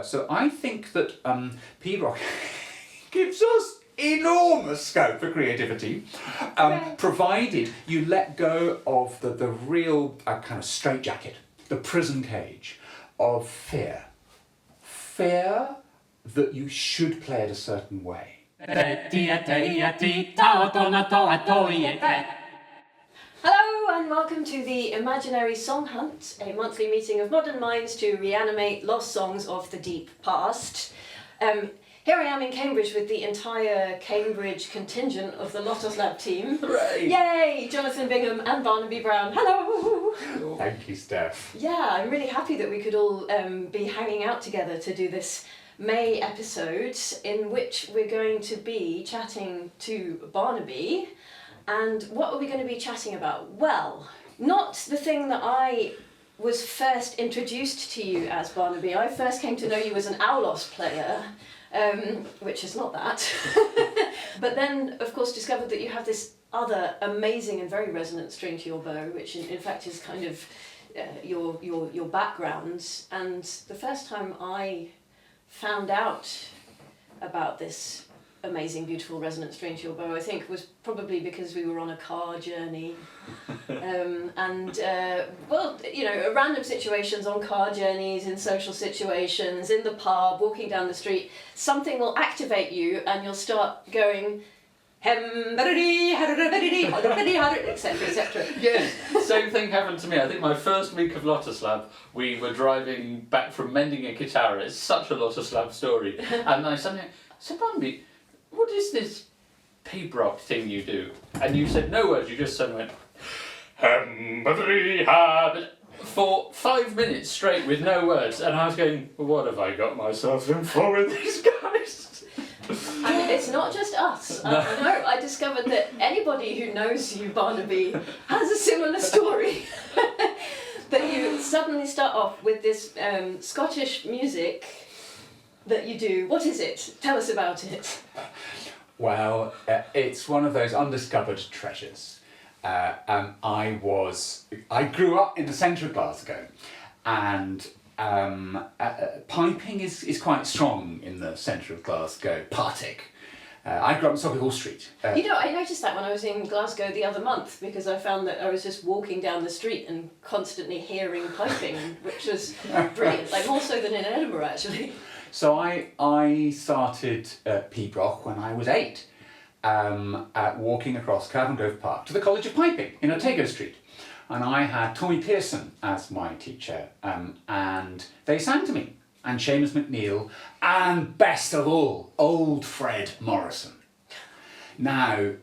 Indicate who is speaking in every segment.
Speaker 1: So I think that Pibroch gives us enormous scope for creativity, provided you let go of the real kind of straitjacket, the prison cage of fear. Fear that you should play it a certain way.
Speaker 2: Hello and welcome to the Imaginary Song Hunt, a monthly meeting of modern minds to reanimate lost songs of the deep past. Here I am in Cambridge with the entire Cambridge contingent of the Lotos Lab team.
Speaker 1: Hooray!
Speaker 2: Yay! Jonathan Bingham and Barnaby Brown. Hello!
Speaker 1: Thank you, Steph.
Speaker 2: Yeah, I'm really happy that we could all be hanging out together to do this May episode in which we're going to be chatting to Barnaby. And what are we going to be chatting about? Well, not the thing that I was first introduced to you as, Barnaby. I first came to know you as an Aulos player, which is not that. But then, of course, discovered that you have this other amazing and very resonant string to your bow, which in fact is kind of your background. And the first time I found out about this amazing, beautiful resonant string to your bow, I think was probably because we were on a car journey. Random situations on car journeys, in social situations, in the pub, walking down the street, something will activate you and you'll start going etc, etc.
Speaker 3: Yes, same thing happened to me. I think my first week of Lotos Lab, we were driving back from mending a guitar. It's such a Lotos Lab story. And I suddenly said, Barnaby, what is this Pibroch thing you do? And you said no words, you just suddenly went for 5 minutes straight with no words. And I was going, what have I got myself in for with these guys?
Speaker 2: And it's not just us. No, I discovered that anybody who knows you, Barnaby, has a similar story. That you suddenly start off with this Scottish music that you do. What is it? Tell us about it.
Speaker 1: Well, it's one of those undiscovered treasures. I grew up in the centre of Glasgow, and piping is quite strong in the centre of Glasgow, Partick. I grew up in Hall Street.
Speaker 2: I noticed that when I was in Glasgow the other month, because I found that I was just walking down the street and constantly hearing piping, which was brilliant, like more so than in Edinburgh actually.
Speaker 1: So I started at Pibroch when I was 8, walking across Grove Park to the College of Piping in Otago Street. And I had Tommy Pearson as my teacher, and they sang to me, and Seamus McNeill, and best of all, old Fred Morrison. Now,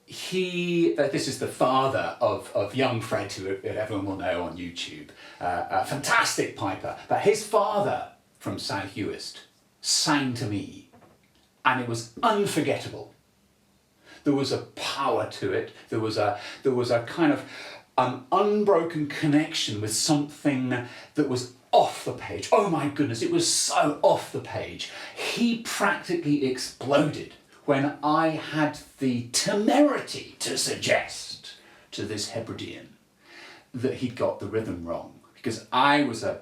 Speaker 1: this is the father of young Fred, who everyone will know on YouTube, a fantastic piper, but his father from South Uist sang to me, and it was unforgettable. There was a power to it. There was a kind of unbroken connection with something that was off the page. Oh my goodness, it was so off the page. He practically exploded when I had the temerity to suggest to this Hebridean that he'd got the rhythm wrong, because I was a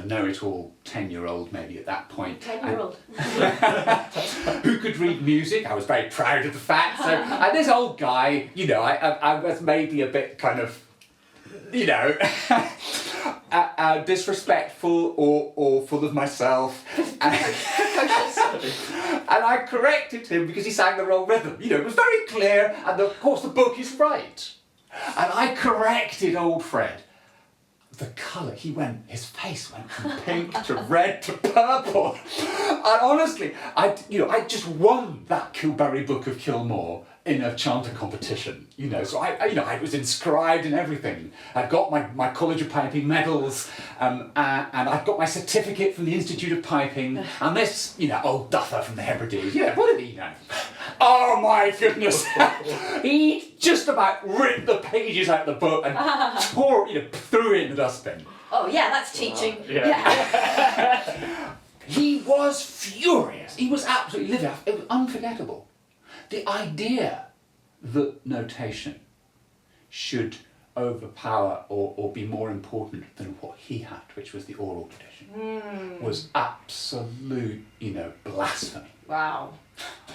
Speaker 1: know-it-all 10-year-old maybe at that point.
Speaker 2: 10-year-old.
Speaker 1: Who could read music. I was very proud of the fact. So, and this old guy, I was maybe a bit kind of, disrespectful or full of myself. And I corrected him because he sang the wrong rhythm. It was very clear, and of course the book is right. And I corrected old Fred. The colour, his face went from pink to red to purple. And honestly, I just won that Kilberry Book of Kilmore in a chanter competition, so I was inscribed and everything. I got my College of Piping medals, and I've got my certificate from the Institute of Piping, and this, old duffer from the Hebrides, what did he know? Oh my goodness! He just about ripped the pages out of the book and threw it in the dustbin.
Speaker 2: Oh yeah, that's teaching.
Speaker 1: Yeah. He was furious. He was absolutely livid. It was unforgettable. The idea that notation should overpower or be more important than what he had, which was the oral tradition. was absolute, blasphemy.
Speaker 2: Wow.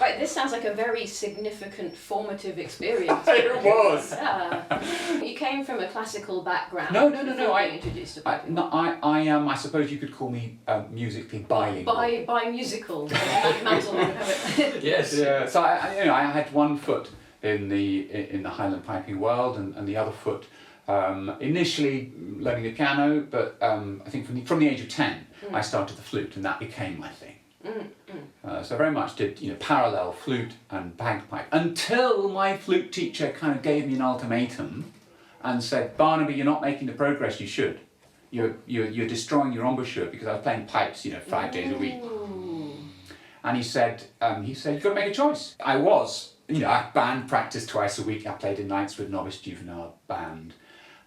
Speaker 2: Right, this sounds like a very significant formative experience.
Speaker 1: It was.
Speaker 2: Yeah. You came from a classical background.
Speaker 1: No.
Speaker 2: before being introduced to piping.
Speaker 1: I am. I suppose you could call me musically bilingual.
Speaker 2: By musical. Mantle would have it.
Speaker 3: Yes.
Speaker 1: Yeah. So I had one foot in the Highland piping world, and the other foot initially learning the piano, but I think from the age of 10 I started the flute, and that became my thing. So I very much did parallel flute and bagpipe until my flute teacher kind of gave me an ultimatum and said, "Barnaby, you're not making the progress you should. You're destroying your embouchure," because I was playing pipes 5 days a week. And he said you've got to make a choice. I was I band practice twice a week. I played in Knightswood Novice Juvenile Band.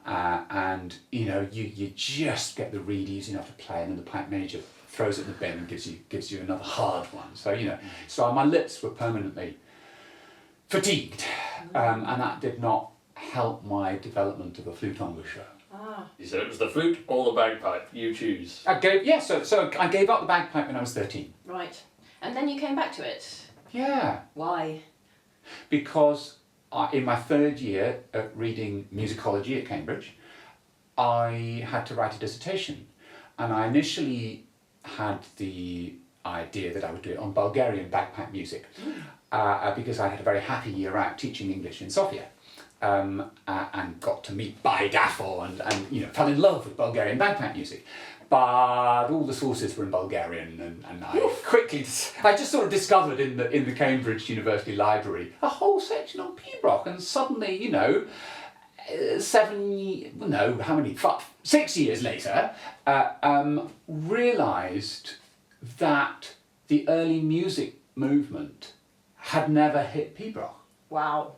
Speaker 1: And you just get the reed easy enough to play, and then the pipe major throws it in the bin and gives you another hard one. So my lips were permanently fatigued, and that did not help my development of a flute embouchure.
Speaker 3: So it was the flute or the bagpipe, you choose.
Speaker 1: So I gave up the bagpipe when I was 13.
Speaker 2: Right. And then you came back to it.
Speaker 1: Yeah.
Speaker 2: Why?
Speaker 1: Because in my third year at reading musicology at Cambridge, I had to write a dissertation, and I initially had the idea that I would do it on Bulgarian bagpipe music, because I had a very happy year out teaching English in Sofia, and got to meet Baidafo and fell in love with Bulgarian bagpipe music. But all the sources were in Bulgarian, and I just sort of discovered in the Cambridge University Library a whole section on Pibroch, and suddenly 6 years later, realised that the early music movement had never hit Pibroch.
Speaker 2: Wow.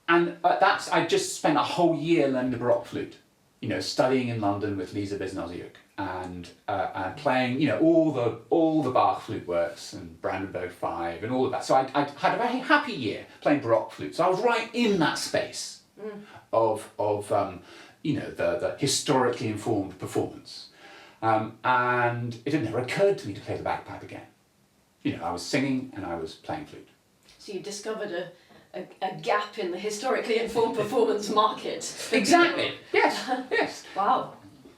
Speaker 1: And I just spent a whole year learning the Baroque flute, studying in London with Lisa Bisnoziuk and playing, all the Bach flute works and Brandenburg 5 and all of that. So I had a very happy year playing Baroque flute. So I was right in that space of the historically informed performance. And it had never occurred to me to play the bagpipe again. I was singing and I was playing flute.
Speaker 2: So you discovered a gap in the historically informed performance market.
Speaker 1: Exactly. Yes.
Speaker 2: Wow.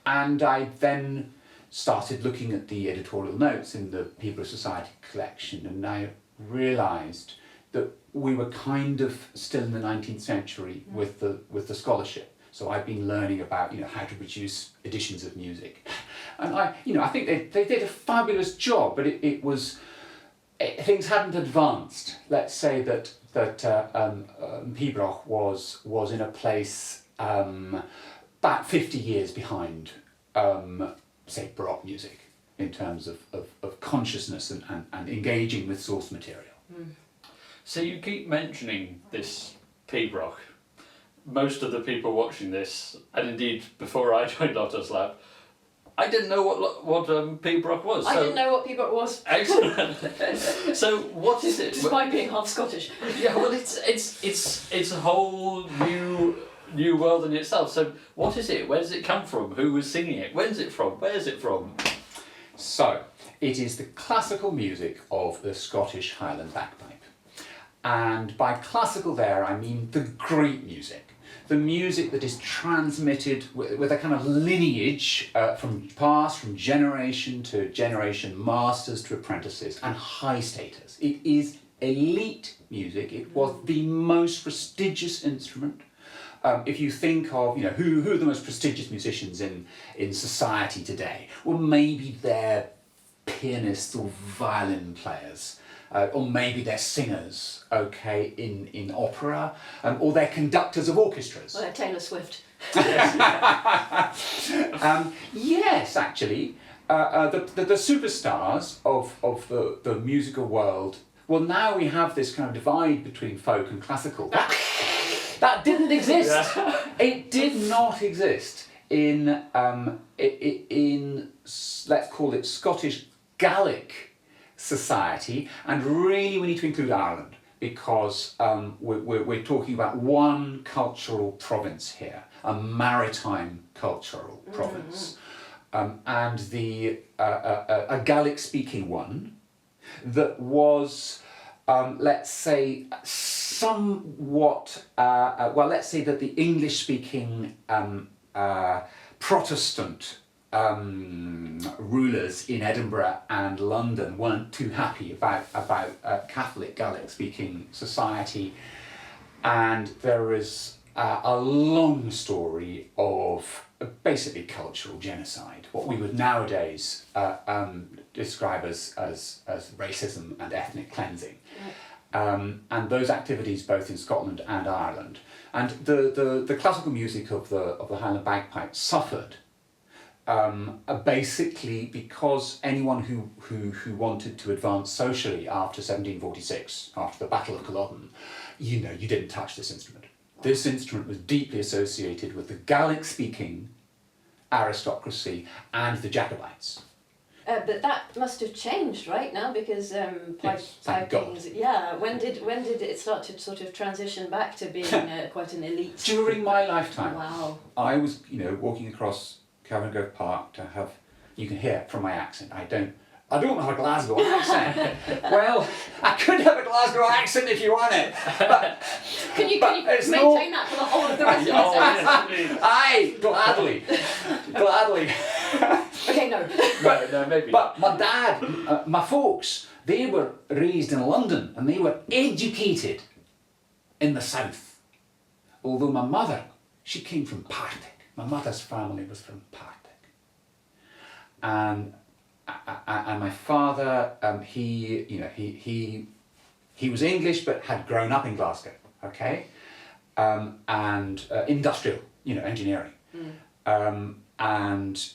Speaker 1: And I then started looking at the editorial notes in the Pibroch Society collection, and I realised that we were kind of still in the 19th century with the scholarship. So I've been learning about how to produce editions of music, and I think they did a fabulous job, but things hadn't advanced. Let's say that Pibroch was in a place about 50 years behind, say, Baroque music in terms of consciousness and engaging with source material.
Speaker 3: So you keep mentioning this Pibroch. Most of the people watching this, and indeed before I joined Lotos Lab, I didn't know what Pibroch was.
Speaker 2: I didn't know what Pibroch was.
Speaker 3: Excellent. So what is it?
Speaker 2: Despite being half Scottish.
Speaker 3: Yeah, well, it's a whole new world in itself. So what is it? Where does it come from? Who was singing it? When's it from? Where's it from?
Speaker 1: So it is the classical music of the Scottish Highland Bagpipe, and by classical there I mean the great music. The music that is transmitted with a kind of lineage from generation to generation, masters to apprentices, and high status. It is elite music. It was the most prestigious instrument. If you think of who are the most prestigious musicians in society today, well, maybe they're pianists or violin players. Or maybe they're singers, in opera, or they're conductors of orchestras.
Speaker 2: Well, they're Taylor Swift.
Speaker 1: Yes, actually, the superstars of the musical world. Well, now we have this kind of divide between folk and classical. That didn't exist. Yeah. It did not exist in let's call it Scottish Gaelic society, and really we need to include Ireland, because we're talking about one cultural province here, a maritime cultural province. and a Gaelic-speaking one that was, let's say, somewhat, well, let's say that the English-speaking Protestant rulers in Edinburgh and London weren't too happy about Catholic Gaelic-speaking society, and there is a long story of basically cultural genocide, what we would nowadays describe as racism and ethnic cleansing. And those activities both in Scotland and Ireland. And the classical music of the Highland Bagpipe suffered basically because anyone who wanted to advance socially after 1746, after the Battle of Culloden, you didn't touch this instrument. This instrument was deeply associated with the Gaelic-speaking aristocracy and the Jacobites.
Speaker 2: But that must have changed right now, because
Speaker 1: Yes, thank God.
Speaker 2: Yeah. When did it start to sort of transition back to being quite an elite?
Speaker 1: During my lifetime.
Speaker 2: Wow.
Speaker 1: I was, walking across Grove Park to have. You can hear from my accent. I don't have a Glasgow accent. Well, I could have a Glasgow accent if you want it. But,
Speaker 2: Can you maintain that for the whole of the rest of the sentence?
Speaker 1: Aye, gladly.
Speaker 2: Okay, no.
Speaker 3: No, maybe.
Speaker 1: But my dad, my folks, they were raised in London and they were educated in the south. Although my mother, she came from Partick. My mother's family was from Partick. And my father, he was English but had grown up in Glasgow, okay, and industrial, engineering, and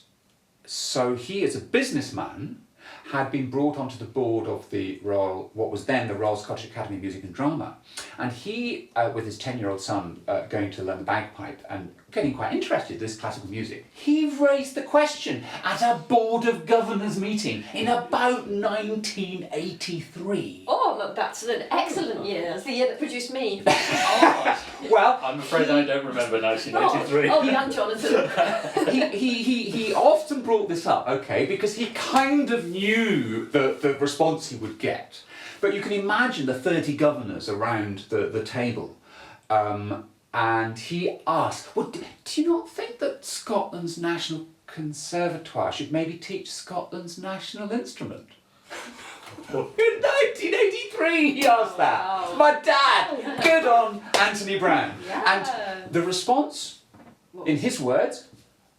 Speaker 1: so he, as a businessman, had been brought onto the board of the what was then the Royal Scottish Academy of Music and Drama, and he, with his 10-year-old son, going to learn the bagpipe and getting quite interested in this classical music, he raised the question at a Board of Governors meeting in about 1983.
Speaker 2: Oh, that's an excellent year. That's the year that produced me.
Speaker 1: Well,
Speaker 3: I'm afraid I don't remember 1983.
Speaker 2: Oh, young Jonathan.
Speaker 1: he often brought this up, okay, because he kind of knew the response he would get. But you can imagine the 30 governors around the table, and he asked, well, do you not think that Scotland's National Conservatoire should maybe teach Scotland's national instrument? In 1983 he asked that.
Speaker 2: Wow.
Speaker 1: My dad, good on Anthony Brown.
Speaker 2: Yeah.
Speaker 1: And the response, in his words,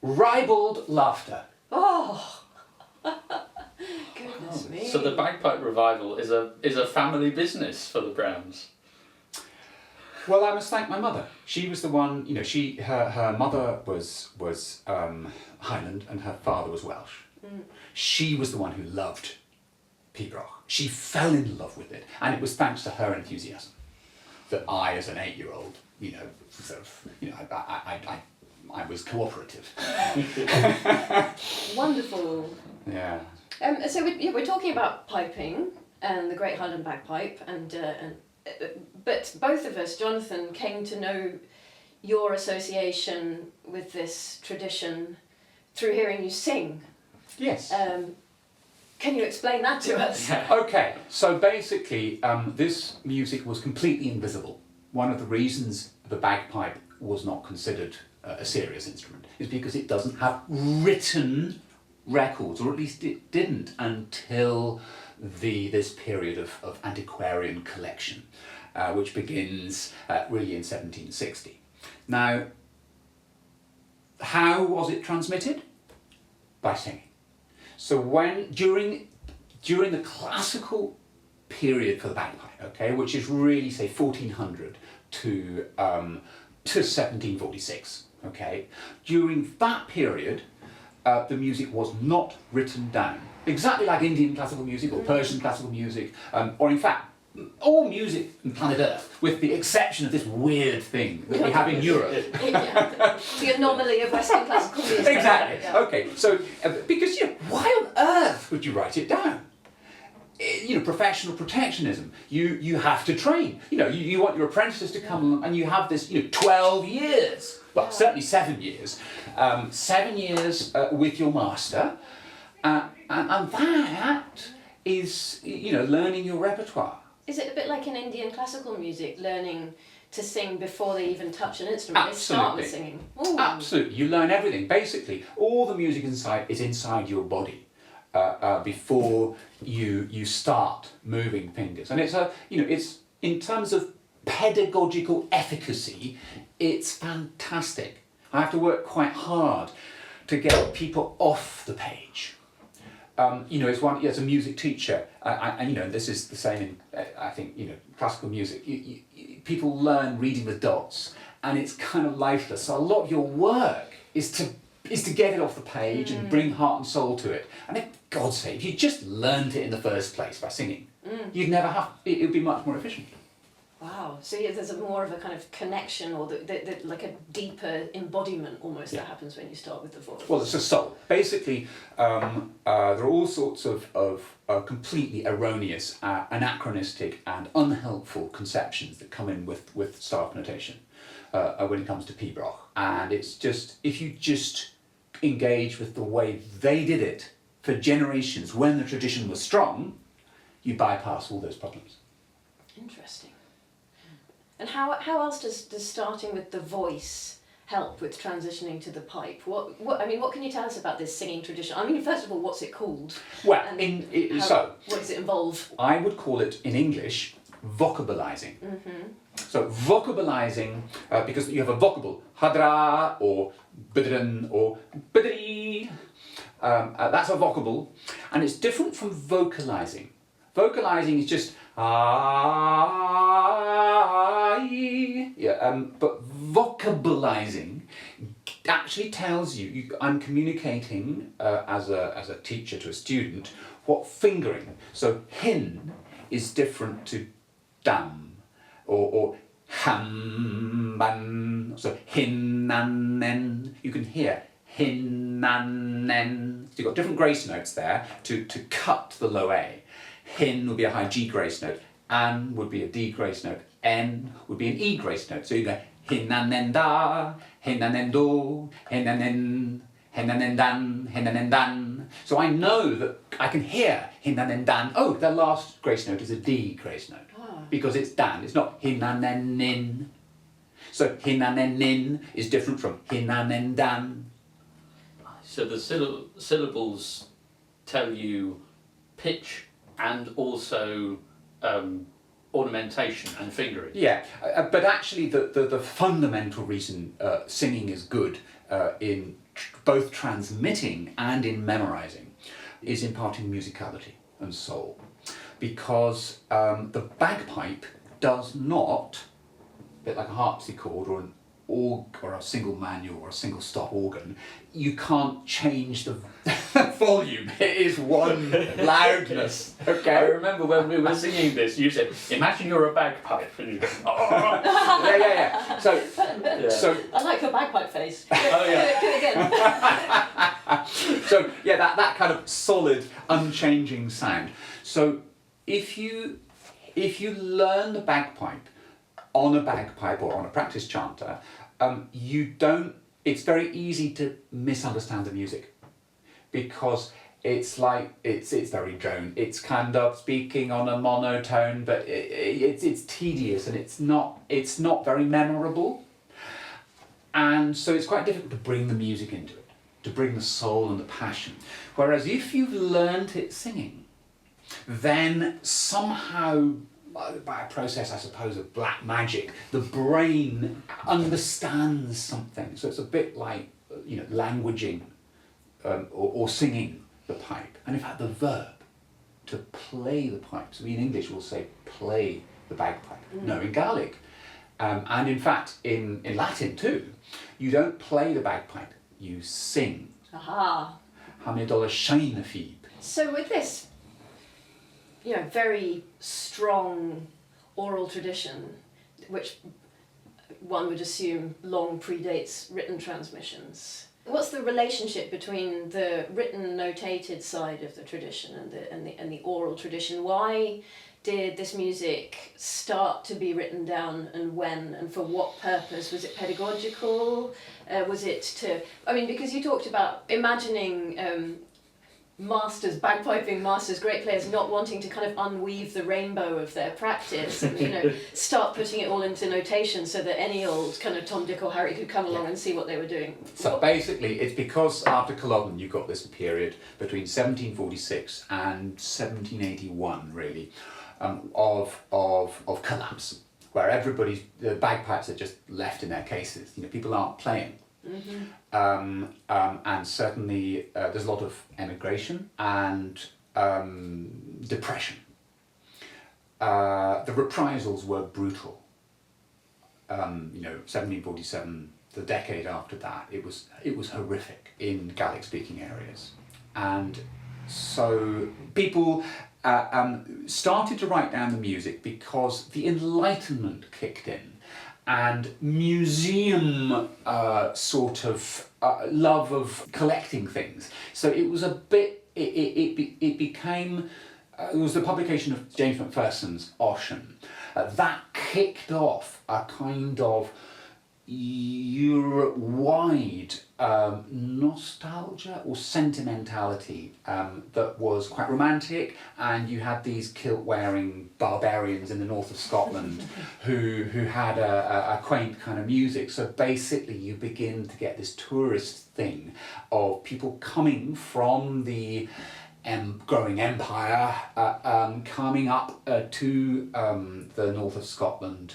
Speaker 1: ribald laughter.
Speaker 2: Oh. Goodness me.
Speaker 3: So the bagpipe revival is a family business for the Browns.
Speaker 1: Well, I must thank my mother. She was the one, her mother was Highland and her father was Welsh. She was the one who loved Pibroch. She fell in love with it, and it was thanks to her enthusiasm that I, as an 8-year-old, I was cooperative.
Speaker 2: Wonderful.
Speaker 1: Yeah.
Speaker 2: So we're talking about piping and the Great Highland Bagpipe, but both of us, Jonathan, came to know your association with this tradition through hearing you sing.
Speaker 1: Yes.
Speaker 2: Can you explain that to us?
Speaker 1: Okay, so basically this music was completely invisible. One of the reasons the bagpipe was not considered a serious instrument is because it doesn't have written records, or at least it didn't until this period of antiquarian collection, which begins really in 1760. Now, how was it transmitted? By singing. So during the classical period for the bagpipe, okay, which is really say 1400 to 1746, okay, during that period, the music was not written down, exactly like Indian classical music or Persian classical music, or in fact, all music on planet Earth, with the exception of this weird thing that we have in Europe.
Speaker 2: The anomaly of Western classical music.
Speaker 1: Exactly.
Speaker 2: Yeah.
Speaker 1: Okay. So, because why on earth would you write it down? professional protectionism. You have to train. You want your apprentices to come along, and you have this 12 years. Well, certainly 7 years. 7 years with your master, and that is learning your repertoire.
Speaker 2: Is it a bit like in Indian classical music, learning to sing before they even touch an instrument?
Speaker 1: Absolutely.
Speaker 2: They start with singing. Ooh.
Speaker 1: Absolutely. You learn everything. Basically, all the music is inside your body before you start moving fingers. And it's in terms of pedagogical efficacy, it's fantastic. I have to work quite hard to get people off the page. As a music teacher, and this is the same in, I think, classical music. People learn reading the dots, and it's kind of lifeless. So a lot of your work is to get it off the page and bring heart and soul to it. And if God's sake, if you just learned it in the first place by singing, you'd never have. It would be much more efficient.
Speaker 2: Wow. So there's more of a kind of connection, or like a deeper embodiment almost that happens when you start with the voice.
Speaker 1: Well, it's a soul. Basically, there are all sorts of completely erroneous, anachronistic, and unhelpful conceptions that come in with staff notation when it comes to Pibroch. And it's just, if you just engage with the way they did it for generations when the tradition was strong, you bypass all those problems.
Speaker 2: Interesting. And how else does starting with the voice help with transitioning to the pipe? What can you tell us about this singing tradition? I mean, first of all, what's it called?
Speaker 1: Well,
Speaker 2: what does it involve?
Speaker 1: I would call it in English vocabilizing. So vocabilizing, because you have a vocable, hadra or bidran or bidri. That's a vocable, and it's different from vocalizing. Vocalizing is just but vocabilizing actually tells you I'm communicating as a teacher to a student what fingering. So hin is different to dam or ham ban. So hin and nen. You can hear hin and nen. So you've got different grace notes there to cut the low A. Hin would be a high G grace note, an would be a D grace note, N would be an E grace note. So you go hin and nen da, hin and nen do, hin and nen, hin and nen dan, hin and nen dan. So I know that I can hear hin and nen dan. Oh, the last grace note is a D grace note because it's dan. It's not hin and nen nin. So hin and nen nin is different from hin and nen dan.
Speaker 3: So the syllables tell you pitch and also ornamentation and fingering.
Speaker 1: Yeah, but actually the fundamental reason singing is good in both transmitting and in memorising is imparting musicality and soul. Because the bagpipe does not, a bit like a harpsichord or an or a single manual or a single stop organ, you can't change the volume. It is one loudness. Okay.
Speaker 3: I remember when we were singing this, you said, "Imagine you're a bagpipe," and you go, "Oh."
Speaker 1: Yeah. So
Speaker 2: I like your bagpipe face.
Speaker 3: Oh yeah.
Speaker 2: Do it again.
Speaker 1: So yeah, that kind of solid, unchanging sound. So if you learn the bagpipe on a bagpipe or on a practice chanter, it's very easy to misunderstand the music because it's very drone. It's kind of speaking on a monotone, but it's tedious and it's not very memorable. And so it's quite difficult to bring the music into it, to bring the soul and the passion. Whereas if you've learnt it singing, then somehow, by a process, I suppose, of black magic, the brain understands something. So it's a bit like, languaging or singing the pipe. And in fact, the verb, to play the pipe. So we in English will say play the bagpipe. No, in Gaelic. And in fact, in Latin too, you don't play the bagpipe, you sing.
Speaker 2: Aha. So with this, very strong oral tradition, which one would assume long predates written transmissions, What's the relationship between the written, notated side of the tradition and the oral tradition? Why did this music start to be written down, and when, and for what purpose? Was it pedagogical? Was it to? I mean, because you talked about imagining bagpiping masters, great players, not wanting to kind of unweave the rainbow of their practice and, start putting it all into notation so that any old kind of Tom, Dick or Harry could come along and see what they were doing.
Speaker 1: So basically, it's because after Culloden you've got this period between 1746 and 1781, really, of collapse, where the bagpipes are just left in their cases. People aren't playing. And certainly there's a lot of emigration and depression. The reprisals were brutal. 1747, the decade after that, it was horrific in Gaelic-speaking areas, and so people started to write down the music because the Enlightenment kicked in. And museum sort of love of collecting things. So it was a bit. It became. It was the publication of James Macpherson's Ossian that kicked off a kind of Europe-wide nostalgia or sentimentality that was quite romantic, and you had these kilt-wearing barbarians in the north of Scotland who had a quaint kind of music. So basically you begin to get this tourist thing of people coming from the growing empire, coming up to the north of Scotland.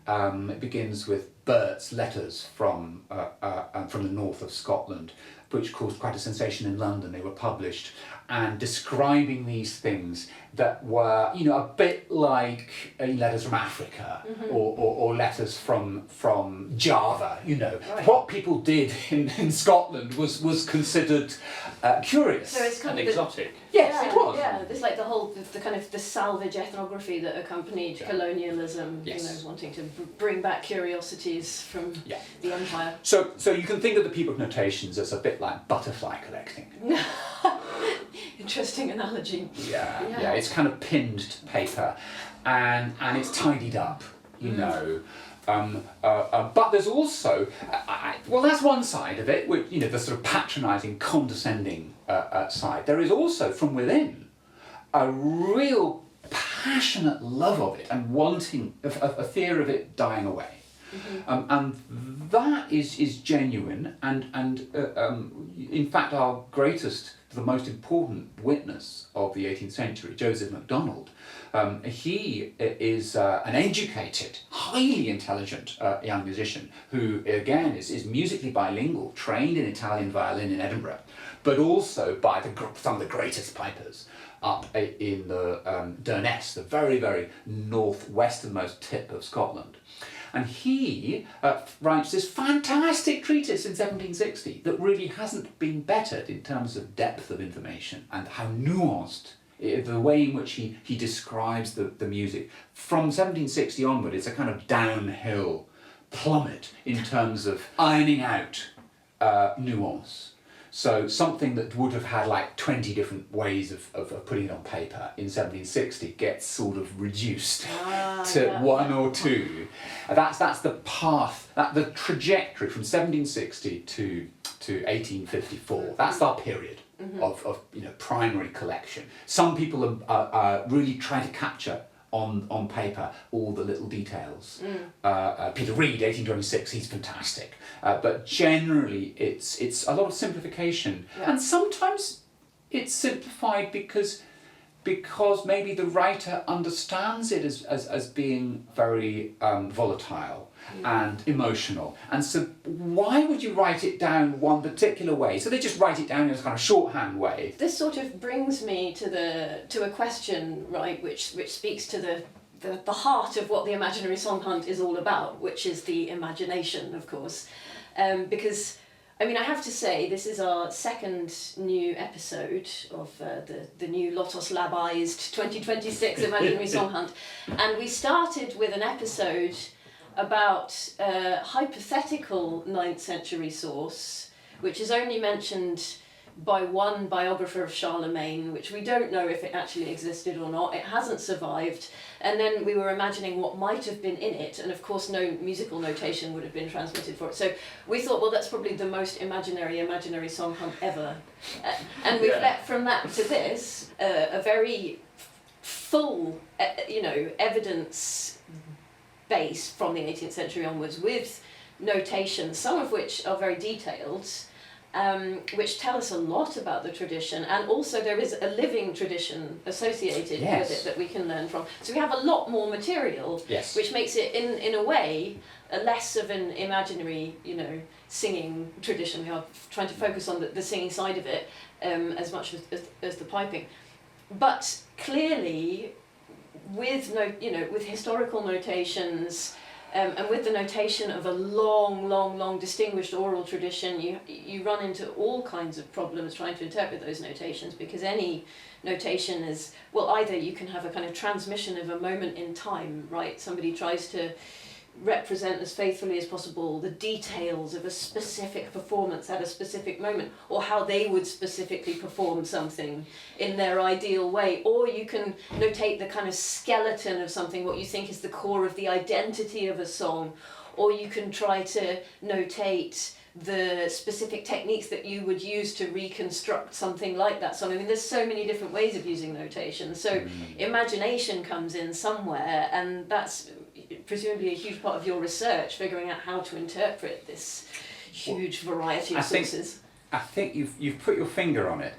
Speaker 1: It begins with Bert's letters from the north of Scotland, which caused quite a sensation in London. They were published and describing these things that were, a bit like letters from Africa or letters from Java.
Speaker 2: Right.
Speaker 1: What people did in Scotland was considered curious.
Speaker 2: So it's kind
Speaker 3: and
Speaker 2: of
Speaker 3: exotic.
Speaker 1: Yes, it was.
Speaker 2: Yeah, there's like the kind of the salvage ethnography that accompanied colonialism.
Speaker 1: Yes.
Speaker 2: Wanting to bring back curiosities from the empire.
Speaker 1: So you can think of the Pibroch notations as a bit like butterfly collecting.
Speaker 2: Interesting analogy.
Speaker 1: Yeah, it's kind of pinned to paper, and it's tidied up, but there's also, that's one side of it, which, the sort of patronising, condescending side. There is also, from within, a real passionate love of it and wanting, a fear of it dying away. And that is genuine, and in fact our greatest, the most important witness of the 18th century, Joseph MacDonald, he is an educated, highly intelligent young musician who, again, is musically bilingual, trained in Italian violin in Edinburgh, but also by some of the greatest pipers up in the Durness, the very, very northwesternmost tip of Scotland. And he writes this fantastic treatise in 1760 that really hasn't been bettered in terms of depth of information and how nuanced, the way in which he describes the music. From 1760 onward, it's a kind of downhill plummet in terms of ironing out nuance. So something that would have had like 20 different ways of putting it on paper in 1760 gets sort of reduced to one or two. That's the path, the trajectory from 1760 to 1854. That's our period of primary collection. Some people are really trying to capture on paper all the little details. Peter Reed, 1826, he's fantastic. But generally it's a lot of simplification. And sometimes it's simplified because maybe the writer understands it as being very volatile and emotional. And so why would you write it down one particular way? So they just write it down in a kind of shorthand way.
Speaker 2: This sort of brings me to a question, right, which speaks to the heart of what the Imaginary Song Hunt is all about, which is the imagination, of course. Because, I mean, I have to say, this is our second new episode of the new Lotos Labized 2026 Imaginary Song Hunt. And we started with an episode about a hypothetical 9th century source, which is only mentioned by one biographer of Charlemagne, which we don't know if it actually existed or not. It hasn't survived. And then we were imagining what might have been in it, and of course no musical notation would have been transmitted for it. So we thought, well, that's probably the most imaginary song hunt ever. And we've leapt from that to this, a very full, evidence base from the 18th century onwards, with notations, some of which are very detailed, which tell us a lot about the tradition, and also there is a living tradition associated with it that we can learn from. So we have a lot more material, which makes it, in a way, less of an imaginary, singing tradition. We are trying to focus on the singing side of it as much as the piping. But clearly, with historical notations, and with the notation of a long distinguished oral tradition, you run into all kinds of problems trying to interpret those notations, because any notation is, well, either you can have a kind of transmission of a moment in time, right? Somebody tries to represent as faithfully as possible the details of a specific performance at a specific moment, or how they would specifically perform something in their ideal way, or you can notate the kind of skeleton of something, what you think is the core of the identity of a song, or you can try to notate the specific techniques that you would use to reconstruct something like that song. I mean, there's so many different ways of using notation, so imagination comes in somewhere, and that's presumably a huge part of your research, figuring out how to interpret this huge variety of sources.
Speaker 1: I think you've put your finger on it.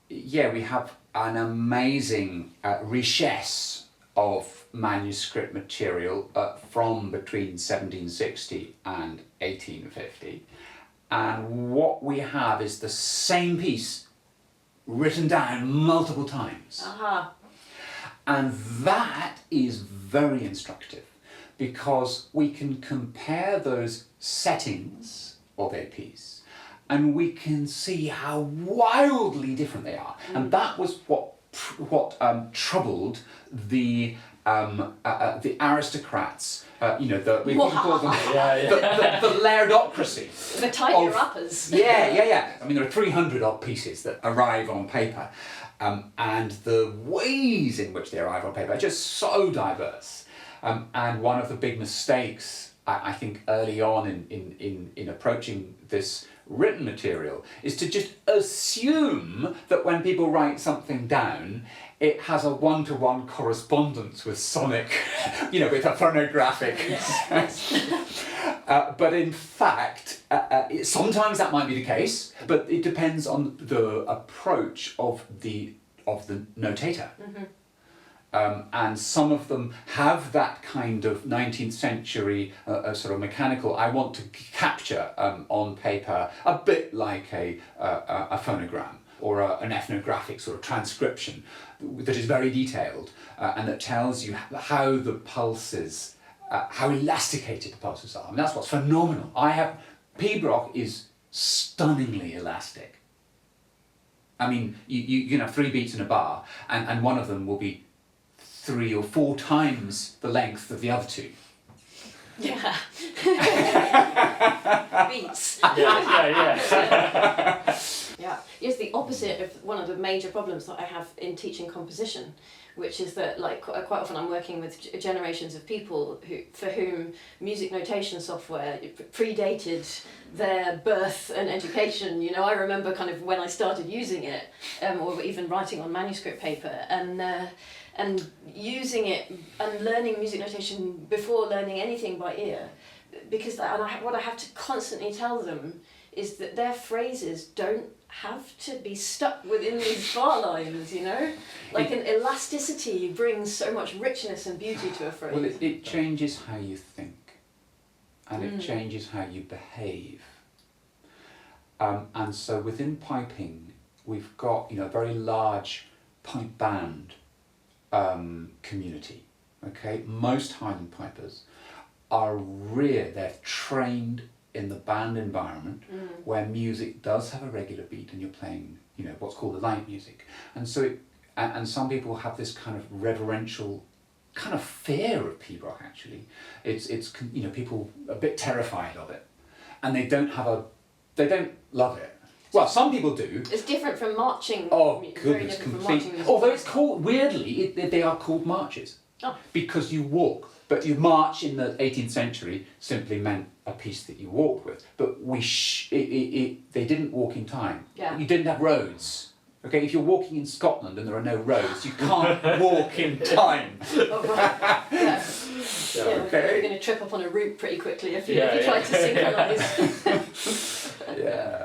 Speaker 1: We have an amazing richesse of manuscript material from between 1760 and 1850, and what we have is the same piece written down multiple times. And that is very instructive, because we can compare those settings of a piece and we can see how wildly different they are. And that was what troubled the aristocrats, we can call them the lairdocracy.
Speaker 2: The tighter-uppers.
Speaker 1: Yeah. I mean, there are 300 odd pieces that arrive on paper, and the ways in which they arrive on paper are just so diverse. And one of the big mistakes, I think, early on in approaching this written material is to just assume that when people write something down, it has a one-to-one correspondence with sonic, with a phonographic. But in fact, sometimes that might be the case, but it depends on the approach of the notator. And some of them have that kind of 19th century sort of mechanical, I want to capture on paper, a bit like a phonogram or an ethnographic sort of transcription that is very detailed and that tells you how the pulses, how elasticated the pulses are. I mean, that's what's phenomenal. Pibroch is stunningly elastic. I mean, you can have 3 beats in a bar, and one of them will be 3 or 4 times the length of the other 2.
Speaker 2: Yeah. Beats. Yeah. It's the opposite of one of the major problems that I have in teaching composition, which is that, like, quite often I'm working with generations of people for whom music notation software predated their birth and education. I remember kind of when I started using it, or even writing on manuscript paper, and using it and learning music notation before learning anything by ear, because what I have to constantly tell them is that their phrases don't have to be stuck within these bar lines, Like an elasticity brings so much richness and beauty to a phrase.
Speaker 1: Well, it changes how you think, and it changes how you behave. And so within piping, we've got a very large pipe band community. Okay, most Highland pipers are they're trained in the band environment where music does have a regular beat and you're playing, what's called the light music. And so and some people have this kind of reverential kind of fear of Pibroch, actually. It's people a bit terrified of it. and they don't love it. Well, some people do.
Speaker 2: It's different from marching.
Speaker 1: Oh,
Speaker 2: very
Speaker 1: goodness,
Speaker 2: different from
Speaker 1: completely.
Speaker 2: marching.
Speaker 1: Although it's called, weirdly, they are called marches.
Speaker 2: Oh.
Speaker 1: Because you walk. But you march in the 18th century simply meant a piece that you walked with. But they didn't walk in time.
Speaker 2: Yeah.
Speaker 1: You didn't have roads. Okay, if you're walking in Scotland and there are no roads, you can't walk in time.
Speaker 2: Oh, right. Yeah.
Speaker 1: Okay.
Speaker 2: You're going to trip up on a route pretty quickly if you
Speaker 3: Yeah,
Speaker 2: try to synchronise.
Speaker 1: Yeah.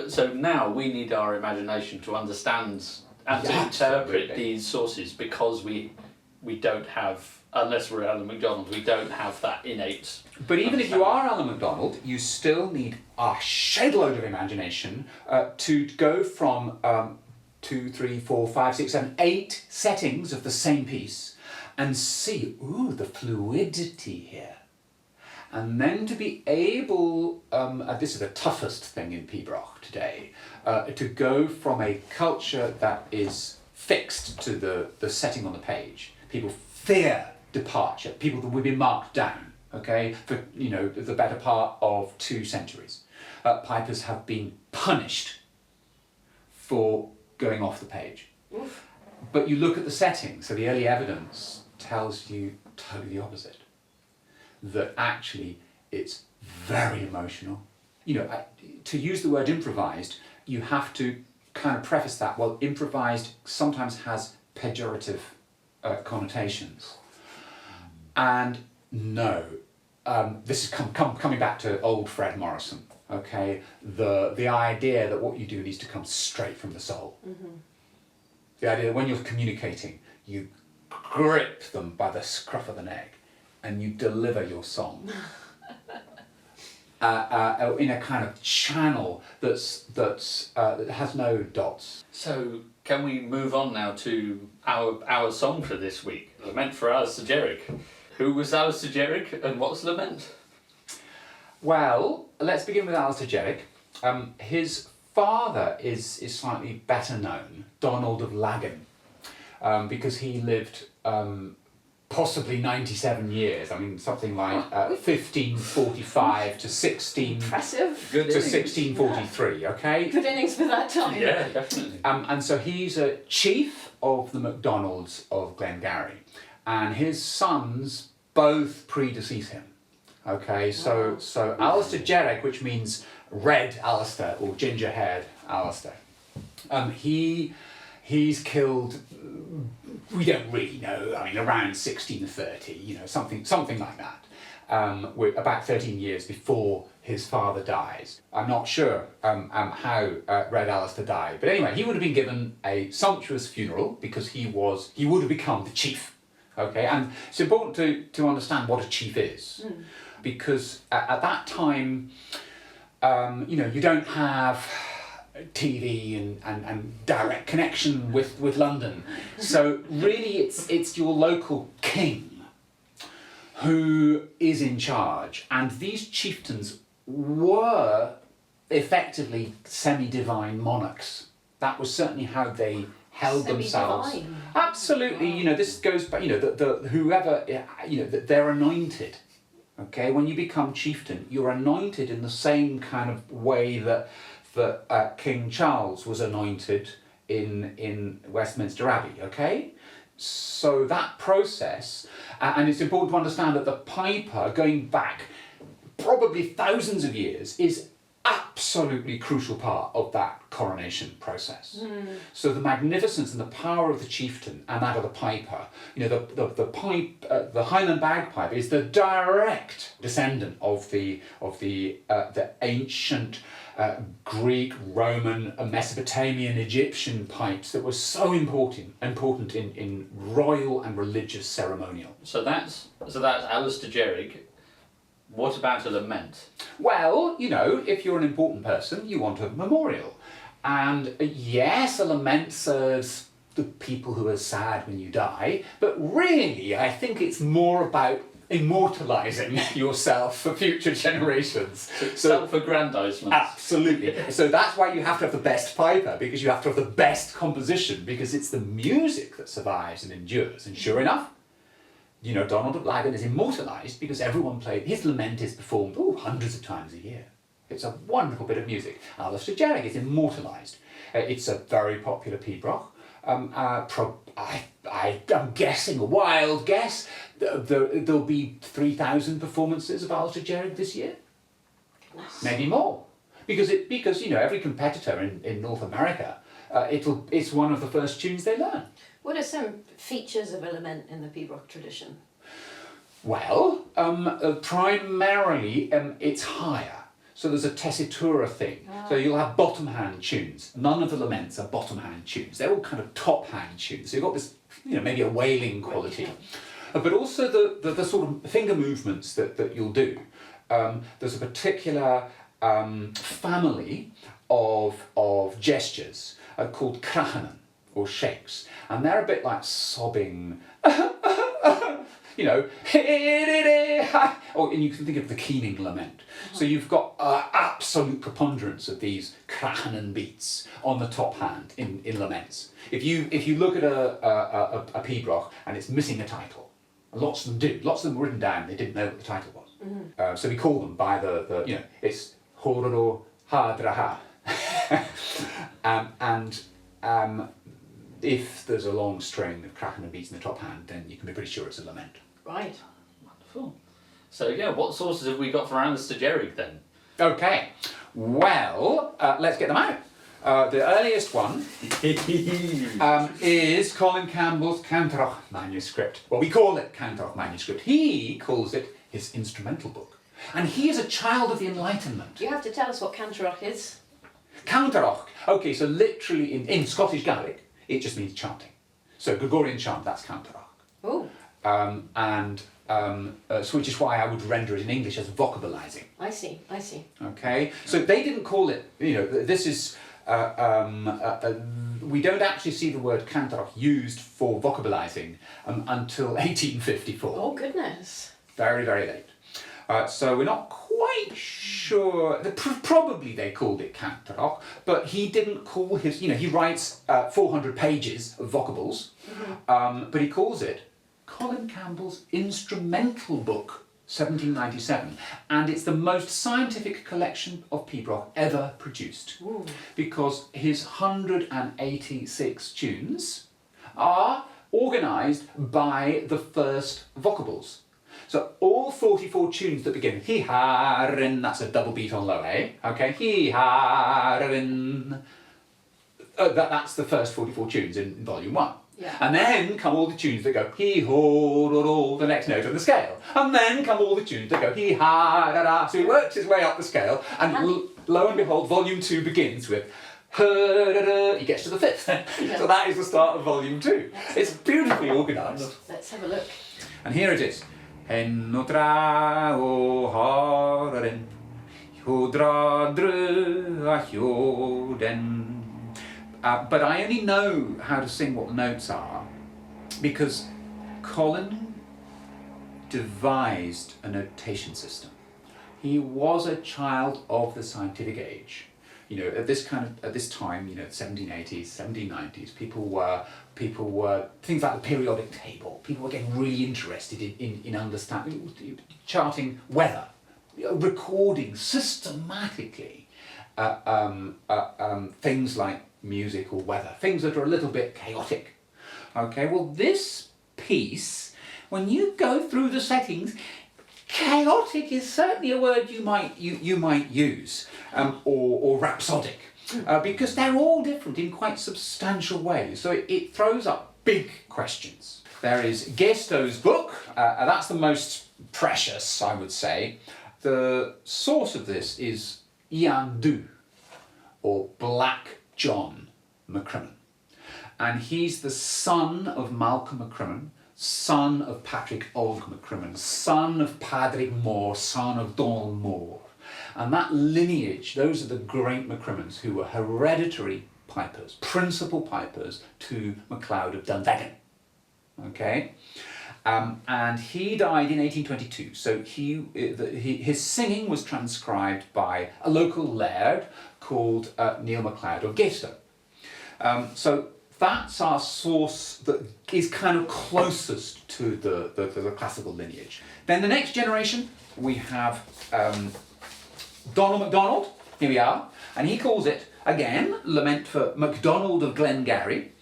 Speaker 3: So now we need our imagination to understand and to
Speaker 1: Yeah,
Speaker 3: interpret
Speaker 1: absolutely.
Speaker 3: these sources, because we don't have, unless we're Alan MacDonald, we don't have that innate.
Speaker 1: But even if you are Alan MacDonald, you still need a shed load of imagination to go from 2, 3, 4, 5, 6, 7, 8 settings of the same piece and see, ooh, the fluidity here. And then to be able, this is the toughest thing in Pibroch today, to go from a culture that is fixed to the setting on the page. People fear departure, people that will be marked down, okay, for the better part of 2 centuries. Pipers have been punished for going off the page.
Speaker 2: Oof.
Speaker 1: But you look at the setting, so the early evidence tells you totally the opposite. That actually it's very emotional. To use the word improvised, you have to kind of preface that, well, improvised sometimes has pejorative connotations. And no, this is coming back to old Fred Morrison, okay? The idea that what you do needs to come straight from the soul. Mm-hmm. The idea that when you're communicating, you grip them by the scruff of the neck and you deliver your song in a kind of channel that has no dots.
Speaker 3: So can we move on now to our song for this week, Lament for Alasdair Dearg. Who was Alasdair Dearg and what's Lament?
Speaker 1: Well, let's begin with Alasdair Dearg. His father is slightly better known, Donald of Laggan, because he lived possibly 97 years. I mean, something like 1545 to 1643. Okay.
Speaker 2: Good innings for that time.
Speaker 3: Yeah, definitely.
Speaker 1: And so he's a chief of the MacDonalds of Glengarry, and his sons both predecease him. Okay, so Alasdair Dearg, which means red Alasdair or ginger-haired Alasdair, he's killed. We don't really know. I mean, around 1630, something like that. About 13 years before his father dies. I'm not sure how Red Alasdair died, but anyway, he would have been given a sumptuous funeral because he would have become the chief. Okay, and it's important to understand what a chief is, because at that time, you don't have TV and direct connection with London. So really it's your local king who is in charge. And these chieftains were effectively semi-divine monarchs. That was certainly how they held themselves.
Speaker 2: Semi-divine.
Speaker 1: Absolutely, this goes back, they're anointed. Okay, when you become chieftain, you're anointed in the same kind of way that King Charles was anointed in Westminster Abbey, okay? So that process, and it's important to understand that the piper, going back probably thousands of years, is absolutely crucial part of that coronation process. So the magnificence and the power of the chieftain and that of the piper, the Highland Bagpipe is the direct descendant of the ancient Greek, Roman, Mesopotamian, Egyptian pipes that were so important in royal and religious ceremonial.
Speaker 3: So that's Alasdair Dearg. What about a lament?
Speaker 1: Well, if you're an important person, you want a memorial. And yes, a lament serves the people who are sad when you die, but really, I think it's more about immortalising yourself for future generations.
Speaker 3: So self-aggrandisement.
Speaker 1: Absolutely. So that's why you have to have the best piper, because you have to have the best composition, because it's the music that survives and endures. And sure enough, Donald of Laggan is immortalised because everyone played. His lament is performed hundreds of times a year. It's a wonderful bit of music. Alasdair Dearg is immortalised. It's a very popular Pibroch. I'm guessing, a wild guess, there'll be 3,000 performances of Alasdair Dearg this year.
Speaker 2: Goodness.
Speaker 1: Maybe more. Because every competitor in North America, it's one of the first tunes they learn.
Speaker 2: What are some features of a lament in the Pibroch tradition?
Speaker 1: Well, primarily it's higher. So there's a tessitura thing. So you'll have bottom hand tunes. None of the laments are bottom hand tunes. They're all kind of top hand tunes. So you've got this, maybe a wailing quality. But also the sort of finger movements that you'll do. There's a particular family of gestures called crachanan, or shakes. And they're a bit like sobbing, and you can think of the keening lament. So you've got absolute preponderance of these crachanan beats on the top hand in laments. If you look at a Pibroch and it's missing a title, and lots of them do. Lots of them were written down, they didn't know what the title was. So we call them by it's hororo hadraha. And if there's a long string of crachanan beats in the top hand, then you can be pretty sure it's a lament.
Speaker 2: Right.
Speaker 3: Wonderful. So yeah, what sources have we got for Alasdair Dearg then?
Speaker 1: Okay, well, let's get them out. The earliest one is Colin Campbell's Canntaireachd manuscript. Well, we call it Canntaireachd manuscript. He calls it his instrumental book. And he is a child of the Enlightenment.
Speaker 2: You have to tell us what Canntaireachd is.
Speaker 1: Canntaireachd, okay, so literally in Scottish Gaelic, it just means chanting. So Gregorian chant, that's Canntaireachd.
Speaker 2: Oh.
Speaker 1: So which is why I would render it in English as vocalizing.
Speaker 2: I see.
Speaker 1: Okay, so they didn't call it, this is, we don't actually see the word Canntaireachd used for vocalizing until 1854.
Speaker 2: Oh, goodness.
Speaker 1: Very, very late. So we're not quite sure, probably they called it Canttaireachd, but he didn't call his, he writes 400 pages of vocables, but he calls it Colin Campbell's instrumental book, 1797, and it's the most scientific collection of Pibroch ever produced.
Speaker 2: Ooh.
Speaker 1: Because his 186 tunes are organised by the first vocables. So all 44 tunes that begin he-ha-rin, that's a double beat on low A, okay, he-ha-rin, that's the first 44 tunes in volume 1.
Speaker 2: Yeah.
Speaker 1: And then come all the tunes that go he-ho-ro-ro, the next note of the scale. And then come all the tunes that go he-ha-da-da. So he works his way up the scale, and lo and behold, volume 2 begins with he gets to the 5th.
Speaker 2: Yeah.
Speaker 1: So that is the start of volume 2. It's beautifully organised.
Speaker 2: Let's have a look.
Speaker 1: And here it is. Hen-no-tra o-ha-ra-rin, ho-dra-dru-a-hyo-den. But I only know how to sing what the notes are because Colin devised a notation system. He was a child of the scientific age. At this time, 1780s, 1790s, people were things like the periodic table. People were getting really interested in understanding, charting weather, recording systematically things like music or weather, things that are a little bit chaotic. Okay, well this piece, when you go through the settings, chaotic is certainly a word you might use, or rhapsodic, because they're all different in quite substantial ways. So it throws up big questions. There is Gesto's book, that's the most precious, I would say. The source of this is Ian Du, or Black John McCrimmon. And he's the son of Malcolm McCrimmon, son of Patrick Og McCrimmon, son of Padraig Moore, son of Donald Moore. And that lineage, those are the great McCrimmons who were hereditary pipers, principal pipers to MacLeod of Dunvegan. Okay? And he died in 1822, so his singing was transcribed by a local laird called Neil MacLeod of Gesto. So that's our source that is kind of closest to the classical lineage. Then the next generation, we have Donald MacDonald, here we are, and he calls it, again, Lament for MacDonald of Glengarry.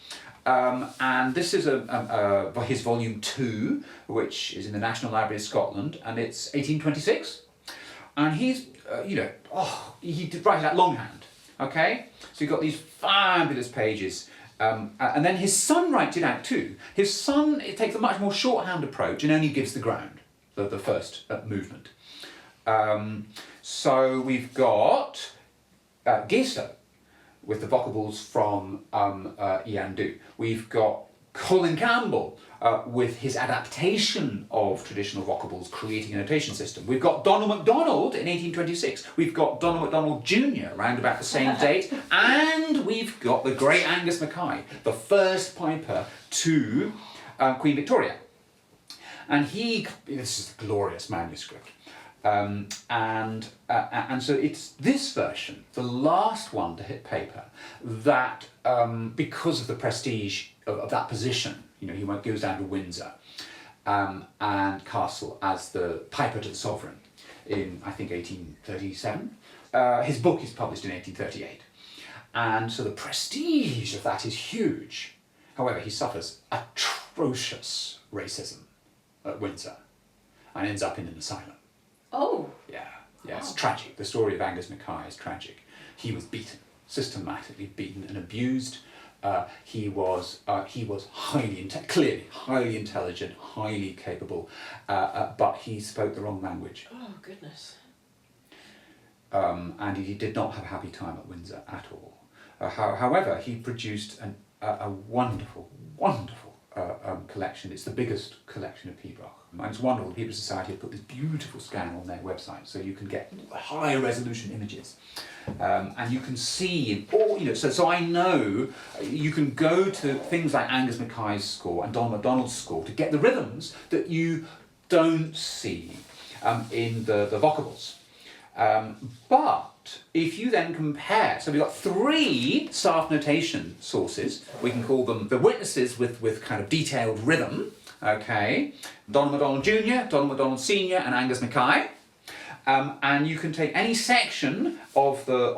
Speaker 1: And this is his volume 2, which is in the National Library of Scotland, and it's 1826. And he's, he did write it out longhand, okay? So you've got these fabulous pages. And then his son writes it out too. His son, it takes a much more shorthand approach and only gives the ground, the first movement. So we've got Gaisto with the vocables from Ian Du. We've got Colin Campbell with his adaptation of traditional vocables, creating a notation system. We've got Donald MacDonald in 1826. We've got Donald MacDonald Jr. around about the same date. And we've got the great Angus Mackay, the first piper to Queen Victoria. And this is a glorious manuscript. And so it's this version, the last one to hit paper, that because of the prestige of that position, he goes down to Windsor and Castle as the piper to the sovereign in, I think, 1837. His book is published in 1838. And so the prestige of that is huge. However, he suffers atrocious racism at Windsor and ends up in an asylum.
Speaker 2: Oh.
Speaker 1: Yeah,
Speaker 2: Wow.
Speaker 1: It's tragic. The story of Angus Mackay is tragic. He was beaten, systematically beaten and abused. He was clearly highly intelligent, highly capable, but he spoke the wrong language.
Speaker 2: Oh, goodness.
Speaker 1: And he did not have a happy time at Windsor at all. However, he produced a wonderful, wonderful collection. It's the biggest collection of Pibroch. And it's wonderful. The Pibroch Society have put this beautiful scan on their website, so you can get high resolution images. And you can see in all, so I know you can go to things like Angus Mackay's score and Donald MacDonald's score to get the rhythms that you don't see in the vocables. But if you then compare, so we've got 3 staff notation sources. We can call them the witnesses with kind of detailed rhythm, okay? Donald MacDonald Jr., Donald MacDonald Sr. and Angus Mackay. And you can take any section of the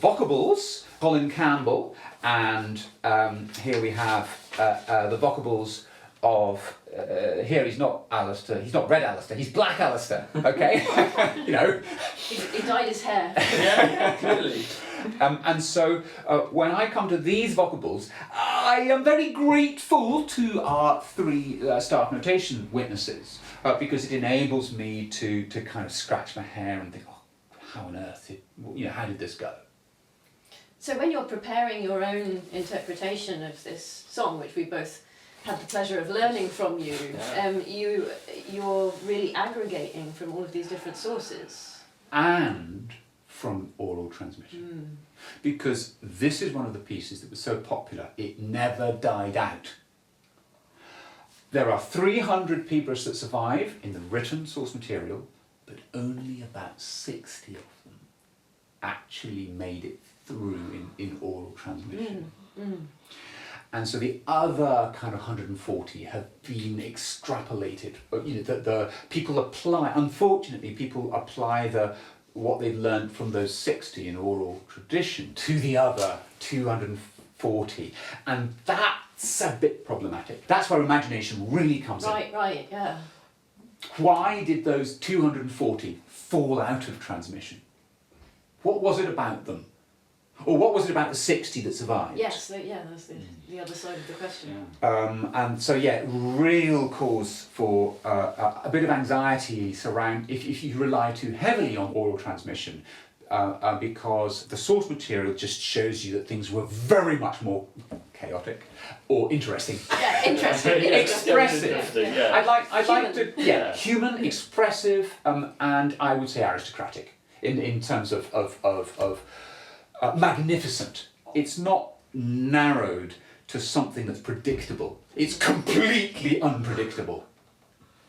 Speaker 1: vocables, Colin Campbell, and here we have the vocables of, here he's not Alasdair, he's not red Alasdair, he's black Alasdair, okay?
Speaker 2: He dyed his hair.
Speaker 3: Yeah, clearly.
Speaker 1: And so when I come to these vocables, I am very grateful to our 3 staff notation witnesses because it enables me to kind of scratch my hair and think, oh, how on earth, how did this go?
Speaker 2: So when you're preparing your own interpretation of this song, which we both had the pleasure of learning from you, you're really aggregating from all of these different sources.
Speaker 1: And from oral transmission. Because this is one of the pieces that was so popular, it never died out. There are 300 Pibrochs that survive in the written source material, but only about 60 of them actually made it through in oral transmission. And so the other kind of 140 have been extrapolated. The people apply, unfortunately, people apply what they've learned from those 60 in oral tradition to the other 240. And that's a bit problematic. That's where imagination really comes in.
Speaker 2: Right, yeah.
Speaker 1: Why did those 240 fall out of transmission? What was it about them? Or what was it about the 60 that survived?
Speaker 2: Yes, that's the other side of the question.
Speaker 1: And so, real cause for a bit of anxiety surround if you rely too heavily on oral transmission, because the source material just shows you that things were very much more chaotic or interesting.
Speaker 2: Yeah, interesting.
Speaker 1: Expressive.
Speaker 3: Yeah.
Speaker 1: I'd like to human, expressive, and I would say aristocratic in terms of magnificent. It's not narrowed to something that's predictable. It's completely unpredictable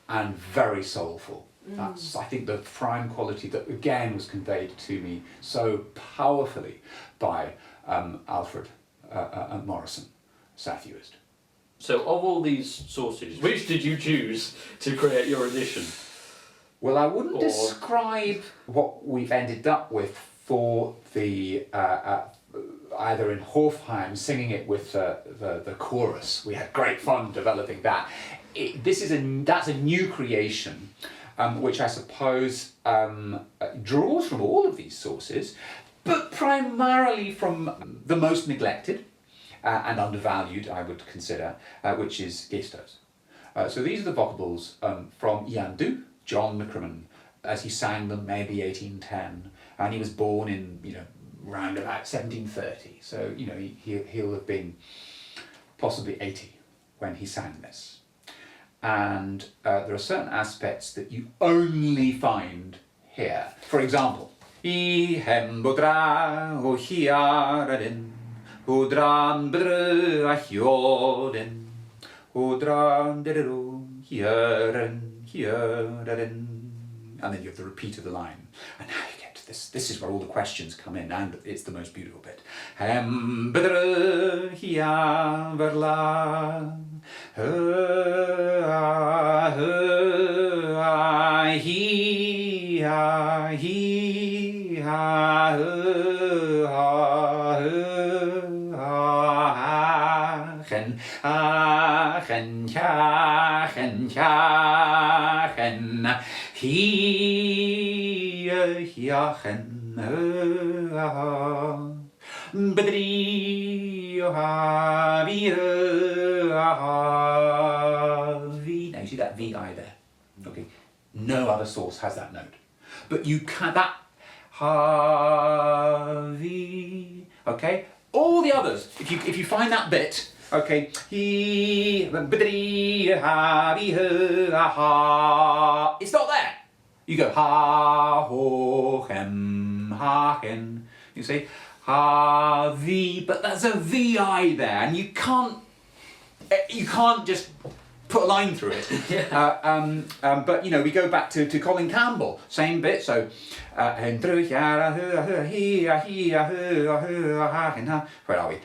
Speaker 1: and very soulful. That's, I think, the prime quality that again was conveyed to me so powerfully by Alfred Morrison, Southwest.
Speaker 3: So of all these sources, which did you choose to create your edition?
Speaker 1: Well, I wouldn't
Speaker 3: Or-
Speaker 1: describe what we've ended up with for the either in Hofheim, singing it with the chorus. We had great fun developing that. That's a new creation, which I suppose draws from all of these sources, but primarily from the most neglected and undervalued, I would consider, which is gestos. So these are the vocables from Ian Du, John McCrimmon, as he sang them maybe 1810, and he was born in round about 1730. So he'll have been possibly 80 when he sang this. And there are certain aspects that you only find here. For example, I hem bodra o hiaradin, odran bedre a hiodin, odran dedero hiaradin. And then you have the repeat of the line. And now you get to this. This is where all the questions come in, and it's the most beautiful bit. Hem bedre hiaverla. Now you see that VI there. Okay. No other source has that note. But you can that V. Okay. All the others, if you find that bit, okay, it's not there. You go ha ho hem ha hen. You say ha V, but there's a VI there, and you can't just put a line through it. But we go back to Colin Campbell, same bit. So where are we?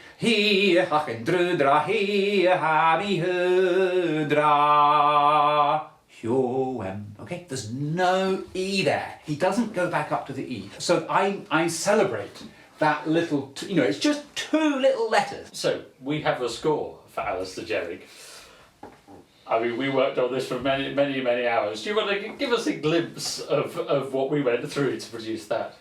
Speaker 1: Okay, there's no E there. He doesn't go back up to the E. So I celebrate that little, it's just two little letters.
Speaker 3: So we have a score for Alasdair Dearg. I mean, we worked on this for many, many, many hours. Do you want to give us a glimpse of what we went through to produce that?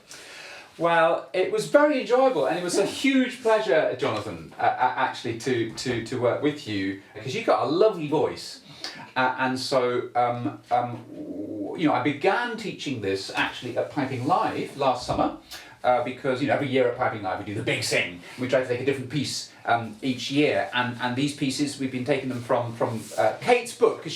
Speaker 1: Well, it was very enjoyable, and it was a huge pleasure, Jonathan, actually to work with you, because you've got a lovely voice. And so, I began teaching this actually at Piping Live last summer, because every year at Piping Live we do the big sing. We try to take a different piece each year, and these pieces we've been taking them from Kate's book, because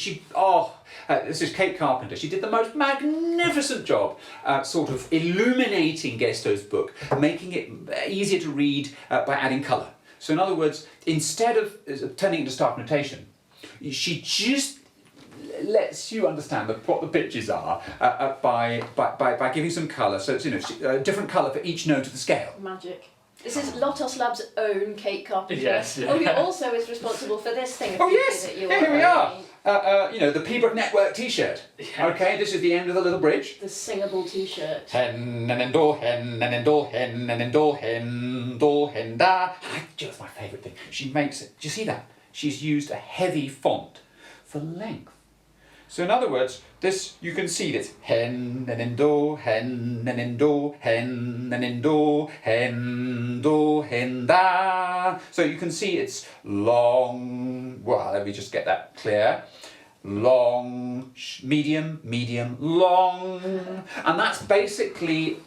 Speaker 1: this is Kate Carpenter. She did the most magnificent job sort of illuminating Gesto's book, making it easier to read by adding colour. So in other words, instead of turning it into staff notation, she just lets you understand what the pitches are by giving some colour. So it's a different colour for each note of the scale.
Speaker 2: Magic. This is Lotos Lab's own Kate Carpenter.
Speaker 3: Yes. Yeah.
Speaker 2: Who also is responsible for this thing.
Speaker 1: Oh yes,
Speaker 2: That you
Speaker 1: here we are. The Pibroch Network T-shirt.
Speaker 3: Yeah.
Speaker 1: Okay, this is the end of the little bridge.
Speaker 2: The singable T-shirt.
Speaker 1: Hen and do hen and do hen and do hen da. That's my favourite thing. She makes it. Do you see that? She's used a heavy font for length. So in other words, this you can see this hen and do hen and do hen and do hen da. So you can see it's long. Well, let me just get that clear. Long, medium, long, and that's basically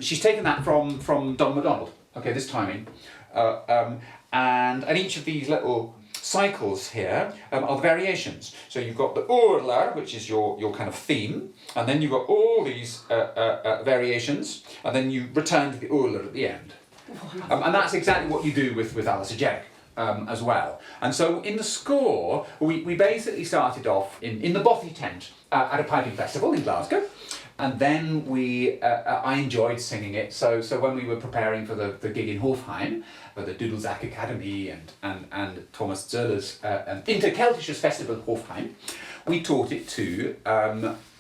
Speaker 1: she's taken that from Don MacDonald. Okay, this timing, and each of these little cycles here are the variations. So you've got the urlar, which is your kind of theme, and then you've got all these variations, and then you return to the urlar at the end. And that's exactly what you do with Alasdair Dearg as well. And so in the score, we basically started off in the Bothy tent at a piping festival in Glasgow. And then I enjoyed singing it. So when we were preparing for the gig in Hofheim, for the Dudelsack Academy and Thomas Zöller's Interkeltisches Festival Hofheim, we taught it to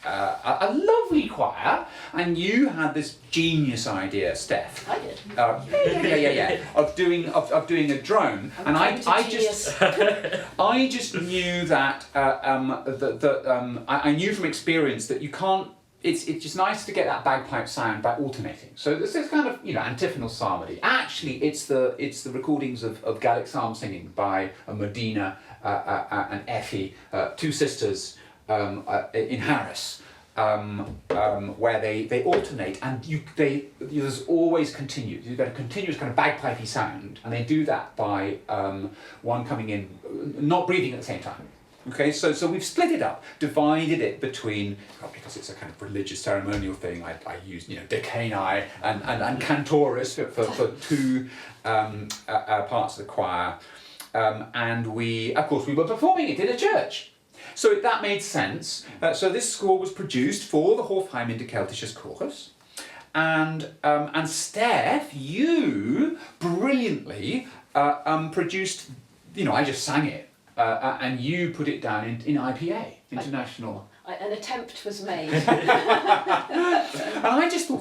Speaker 1: a lovely choir, and you had this genius idea, Steph.
Speaker 2: I did.
Speaker 1: Of doing a drone, and I just knew that I knew from experience that you can't. It's just nice to get that bagpipe sound by alternating. So this is kind of antiphonal psalmody. Actually, it's the recordings of Gaelic psalm singing by Modena and Effie, two sisters in Harris. Where they alternate, and there's always continued. You've got a continuous kind of bagpipey sound, and they do that by one coming in, not breathing at the same time. Okay, so we've split it up, divided it between, because it's a kind of religious ceremonial thing. I used decani and cantorus for two parts of the choir, and we were performing it in a church. So that made sense. So this score was produced for the Hofheim into Keltisches Chorus, and Steph, you brilliantly produced. I just sang it, and you put it down in IPA, International.
Speaker 2: An attempt was made.
Speaker 1: And I just thought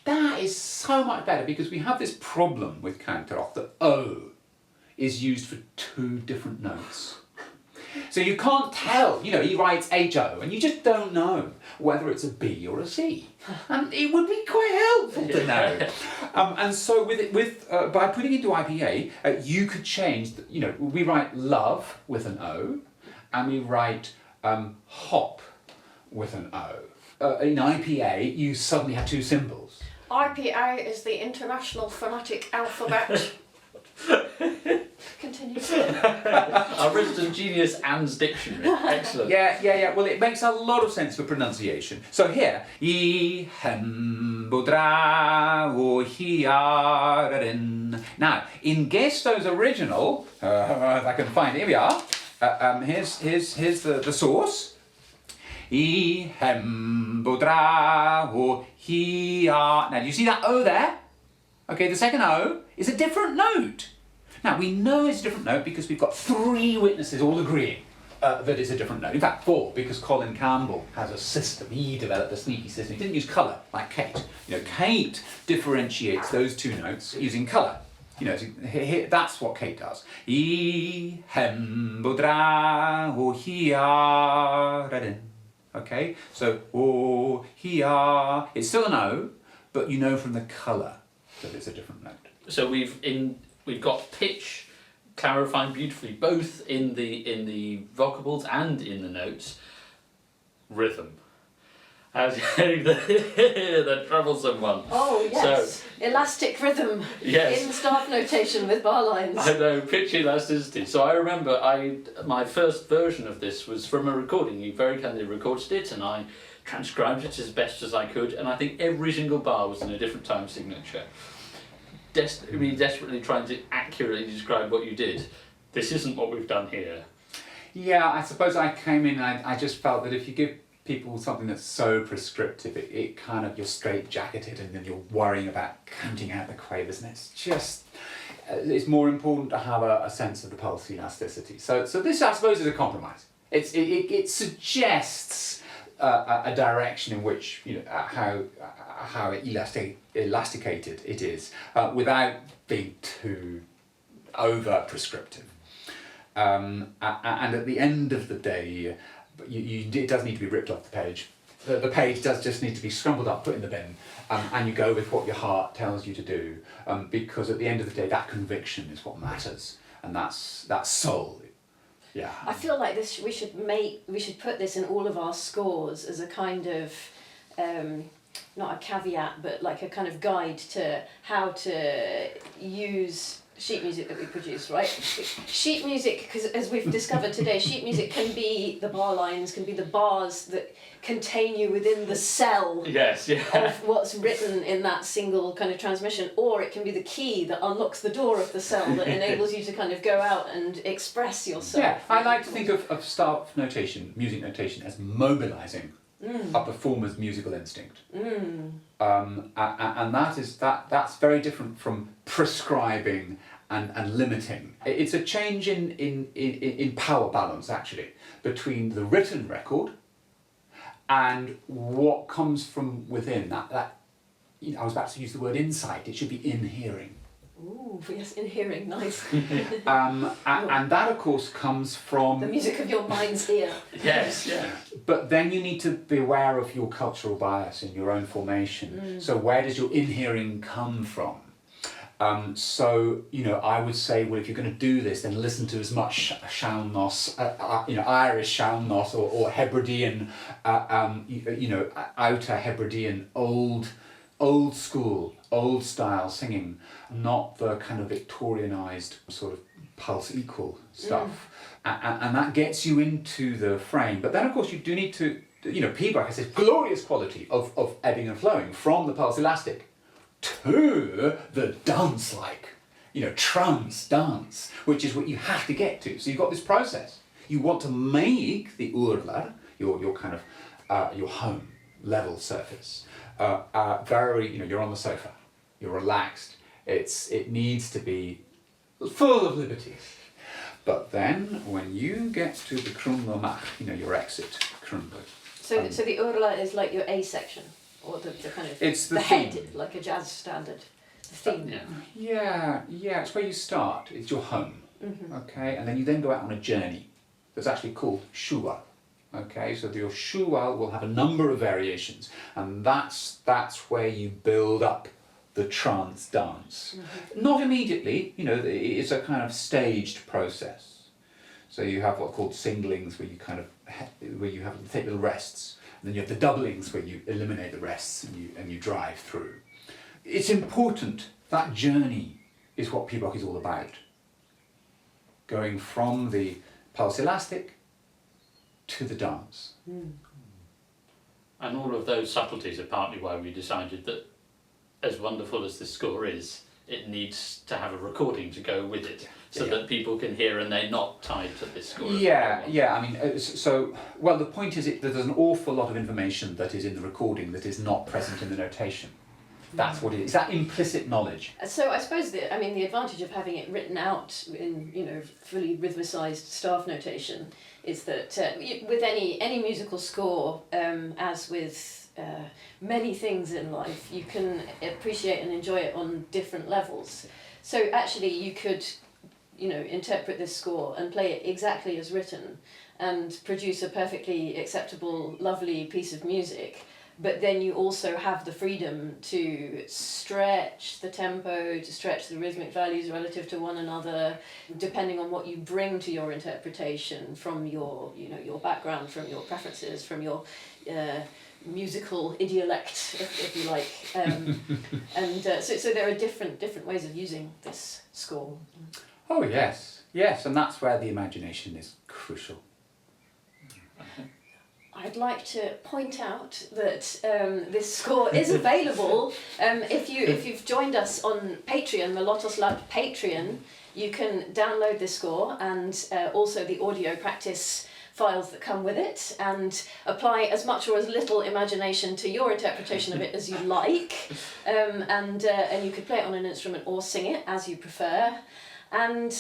Speaker 1: that is so much better, because we have this problem with Canntaireachd that O is used for two different notes. So you can't tell, he writes H-O, and you just don't know whether it's a B or a C. And it would be quite helpful to know. And so by putting it into IPA, you could change, we write love with an O, and we write hop with an O. In IPA, you suddenly have two symbols.
Speaker 2: IPA is the International Phonetic Alphabet. Continue.
Speaker 3: Our resident genius Anne's dictionary. Excellent.
Speaker 1: Yeah. Well, it makes a lot of sense for pronunciation. So here, I hem bodra o hiarin. Now, in Gesto's original, if I can find it, here we are. Here's the source. I hem bodra o hia. Now, do you see that O there? Okay, the second O is a different note. Now, we know it's a different note because we've got 3 witnesses all agreeing that it's a different note. In fact, 4, because Colin Campbell has a system. He developed a sneaky system. He didn't use colour, like Kate. Kate differentiates those 2 notes using colour. That's what Kate does. I hem bodra o hiaradin. Okay, so o hia. It's still an O, but you know from the colour that it's a different note.
Speaker 3: So we've got pitch clarifying beautifully, both in the vocables and in the notes. Rhythm, as the troublesome one.
Speaker 2: Oh yes,
Speaker 3: so,
Speaker 2: elastic rhythm.
Speaker 3: Yes.
Speaker 2: In staff notation with bar lines.
Speaker 3: I know, pitch elasticity. So I remember my first version of this was from a recording. You very kindly recorded it, and I transcribed it as best as I could, and I think every single bar was in a different time signature. Desperately trying to accurately describe what you did. This isn't what we've done here.
Speaker 1: Yeah, I suppose I came in and I just felt that if you give people something that's so prescriptive, it kind of, you're straight-jacketed, and then you're worrying about counting out the quavers, and it's more important to have a sense of the pulse elasticity. So this, I suppose, is a compromise. It suggests a direction in which how elasticated it is, without being too over prescriptive. And at the end of the day, it does need to be ripped off the page. The page does just need to be scrumpled up, put in the bin, and you go with what your heart tells you to do, because at the end of the day, that conviction is what matters, and that's soul. Yeah.
Speaker 2: I feel like this. We should put this in all of our scores as a kind of, not a caveat, but like a kind of guide to how to use sheet music that we produce, right? Sheet music, because as we've discovered today, sheet music can be the bar lines, can be the bars that contain you within the cell of what's written in that single kind of transmission, or it can be the key that unlocks the door of the cell that enables you to kind of go out and express yourself.
Speaker 1: Yeah, I like to think of staff notation, music notation, as mobilising a performer's musical instinct. And that's very different from prescribing and limiting. It's a change in power balance, actually, between the written record And what comes from within, that you know, I was about to use the word insight, it should be in hearing.
Speaker 2: Ooh, yes, in hearing, nice.
Speaker 1: And that, of course, comes from...
Speaker 2: The music of your mind's ear.
Speaker 3: Yes, yeah.
Speaker 1: But then you need to be aware of your cultural bias in your own formation. So where does your in-hearing come from? So, you know, I would say, well, if you're going to do this, then listen to as much Sean-nos, you know, Irish Sean-nos or Hebridean, you know, Outer Hebridean, old school, old style singing, not the kind of Victorianized sort of pulse equal stuff. And that gets you into the frame. But then, of course, you do need to, you know, Pibroch has this glorious quality of ebbing and flowing from the pulse elastic to the dance-like, you know, trance dance, which is what you have to get to. So you've got this process. You want to make the urlar, your kind of, your home level surface, very, you know, you're on the sofa, you're relaxed, it needs to be full of liberty. But then when you get to the Cumha, you know, your exit, Cumha.
Speaker 2: So the urla is like your A section, or the kind of
Speaker 1: it's the
Speaker 2: head,
Speaker 1: theme.
Speaker 2: like a jazz standard. The theme.
Speaker 1: Yeah, it's where you start. It's your home, okay, and then you then go out on a journey that's actually called shua. Okay, so your shua will have a number of variations, and that's where you build up the trance dance. Not immediately, you know, it's a kind of staged process. So you have what's called singlings, where you kind of where you have take little rests, and then you have the doublings where you eliminate the rests and you drive through. It's important. That journey is what Pibroch is all about. Going from the pulse elastic to the dance.
Speaker 3: And all of those subtleties are partly why we decided that, as wonderful as this score is, it needs to have a recording to go with it, so that people can hear and they're not tied to this score.
Speaker 1: Yeah. I mean, so, well, the point is that there's an awful lot of information that is in the recording that is not present in the notation. That's what it is. It's that implicit knowledge.
Speaker 2: So I suppose the advantage of having it written out in, you know, fully rhythmicized staff notation is that with any musical score, as with many things in life, you can appreciate and enjoy it on different levels. So actually you could, you know, interpret this score and play it exactly as written and produce a perfectly acceptable, lovely piece of music. But then you also have the freedom to stretch the tempo, to stretch the rhythmic values relative to one another, depending on what you bring to your interpretation from your, you know, your background, from your preferences, from your musical idiolect, if you like. So there are different ways of using this score.
Speaker 1: Oh yes, and that's where the imagination is crucial.
Speaker 2: I'd like to point out that this score is available. If you've joined us on Patreon, the Lotos Lab Patreon, you can download this score and also the audio practice files that come with it, and apply as much or as little imagination to your interpretation of it as you like. And you could play it on an instrument or sing it as you prefer. And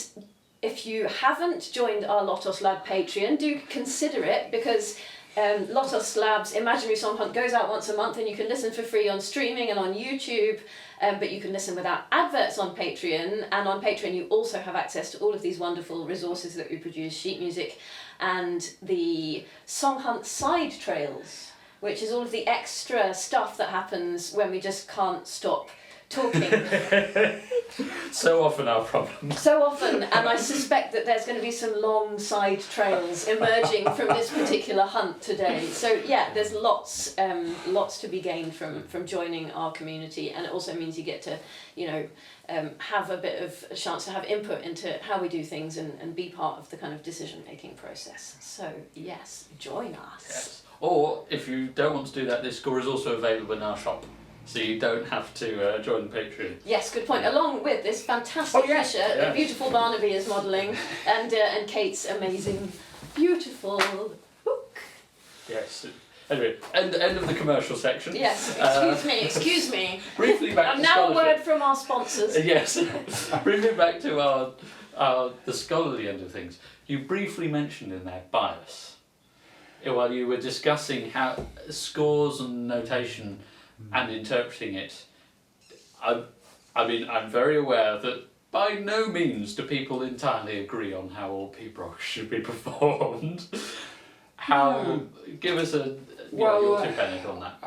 Speaker 2: if you haven't joined our Lotos Lab Patreon, do consider it, because Lotos Lab's Imaginary Song Hunt goes out once a month, and you can listen for free on streaming and on YouTube, but you can listen without adverts on Patreon. And on Patreon you also have access to all of these wonderful resources that we produce, sheet music and the Song Hunt side trails, which is all of the extra stuff that happens when we just can't stop talking.
Speaker 3: So often our problem.
Speaker 2: So often, and I suspect that there's going to be some long side trails emerging from this particular hunt today. So yeah, there's lots to be gained from joining our community, and it also means you get to, you know, have a bit of a chance to have input into how we do things and be part of the kind of decision-making process. So yes, join us.
Speaker 3: Yes. Or if you don't want to do that, this score is also available in our shop. So you don't have to join Patreon.
Speaker 2: Yes, good point. Along with this fantastic t-shirt that beautiful Barnaby is modelling, and Kate's amazing, beautiful book.
Speaker 3: Yes. Anyway, end of the commercial section.
Speaker 2: Yes, excuse me.
Speaker 3: Briefly back to
Speaker 2: now
Speaker 3: scholarship.
Speaker 2: a word from our sponsors.
Speaker 3: Yes. Briefly back to the scholarly end of things. You briefly mentioned in there bias. while you were discussing how scores and notation and interpreting it, I mean, I'm very aware that by no means do people entirely agree on how all Pibroch should be performed. Give us your 2 pennies on that.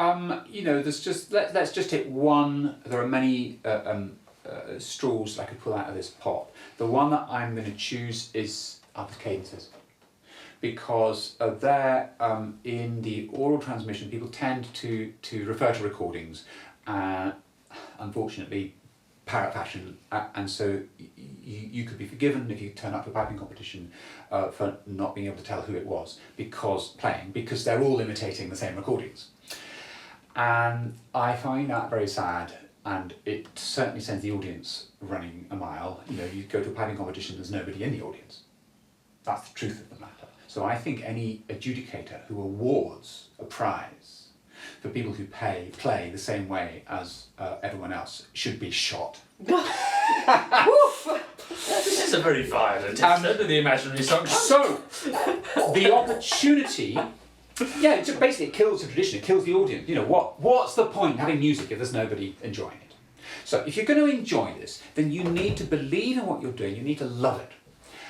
Speaker 1: There's just let's just hit one. There are many straws I could pull out of this pot. The one that I'm going to choose are the cadences, because there in the oral transmission, people tend to refer to recordings, unfortunately, parrot fashion, and so you could be forgiven if you turn up to a piping competition for not being able to tell who it was because they're all imitating the same recordings, and I find that very sad, and it certainly sends the audience running a mile. You go to a piping competition, there's nobody in the audience. That's the truth of the matter. So I think any adjudicator who awards a prize for people who play the same way as everyone else should be shot.
Speaker 3: This is a very violent episode of the imaginary song.
Speaker 1: So, the opportunity, basically it kills the tradition, it kills the audience. What's the point in having music if there's nobody enjoying it? So if you're going to enjoy this, then you need to believe in what you're doing, you need to love it.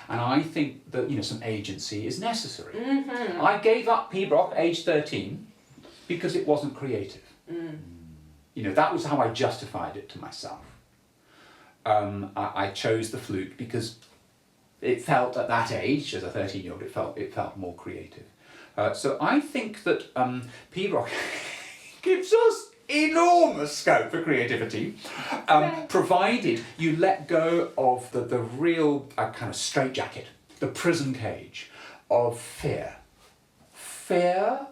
Speaker 1: And I think that some agency is necessary. Mm-hmm. I gave up Pibroch age 13 because it wasn't creative. That was how I justified it to myself. I chose the flute because it felt at that age, as a 13-year-old, it felt more creative. So I think that Pibroch gives us enormous scope for creativity, provided you let go of the real kind of straitjacket, the prison cage of fear. Fear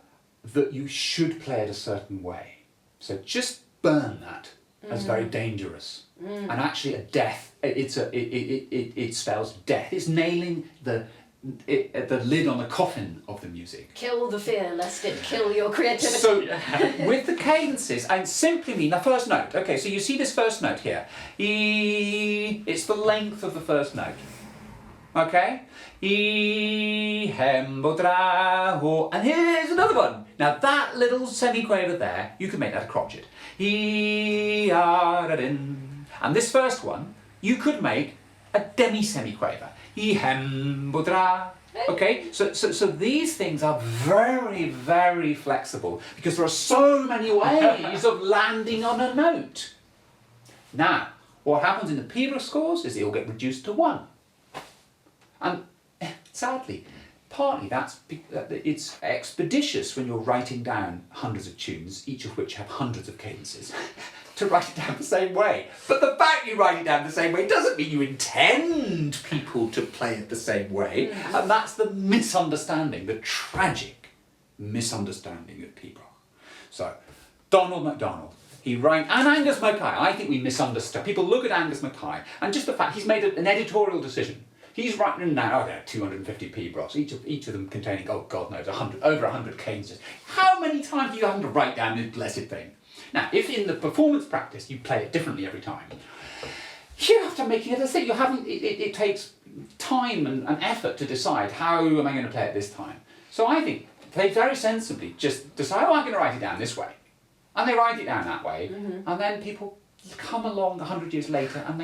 Speaker 1: that you should play it a certain way. So just burn that as very dangerous. And actually a death, it spells death. It's nailing the lid on the coffin of the music.
Speaker 2: Kill the fear, lest it kill your creativity.
Speaker 1: So, with the cadences, I simply mean the first note. Okay, so you see this first note here. It's the length of the first note. Okay? And here's another one. Now that little semiquaver there, you can make that a crotchet. And this first one, you could make a demi-semiquaver. Okay, so these things are very, very flexible because there are so many ways of landing on a note. Now, what happens in the Pibroch scores is they all get reduced to 1. And sadly, partly it's expeditious when you're writing down hundreds of tunes, each of which have hundreds of cadences, to write it down the same way. But the fact you write it down the same way doesn't mean you intend people to play it the same way. And that's the misunderstanding, the tragic misunderstanding of Pibroch. So, Donald MacDonald, and Angus Mackay, I think we misunderstand. People look at Angus Mackay, and just the fact he's made an editorial decision. He's writing down, 250 Pibrochs, each of them containing, God knows, over 100 cadences. How many times do you have to write down this blessed thing? Now, if in the performance practice you play it differently every time, you have to make it a thing. It takes time and effort to decide how am I going to play it this time. So I think they very sensibly just decide, I'm going to write it down this way. And they write it down that way, and then people come along 100 years later and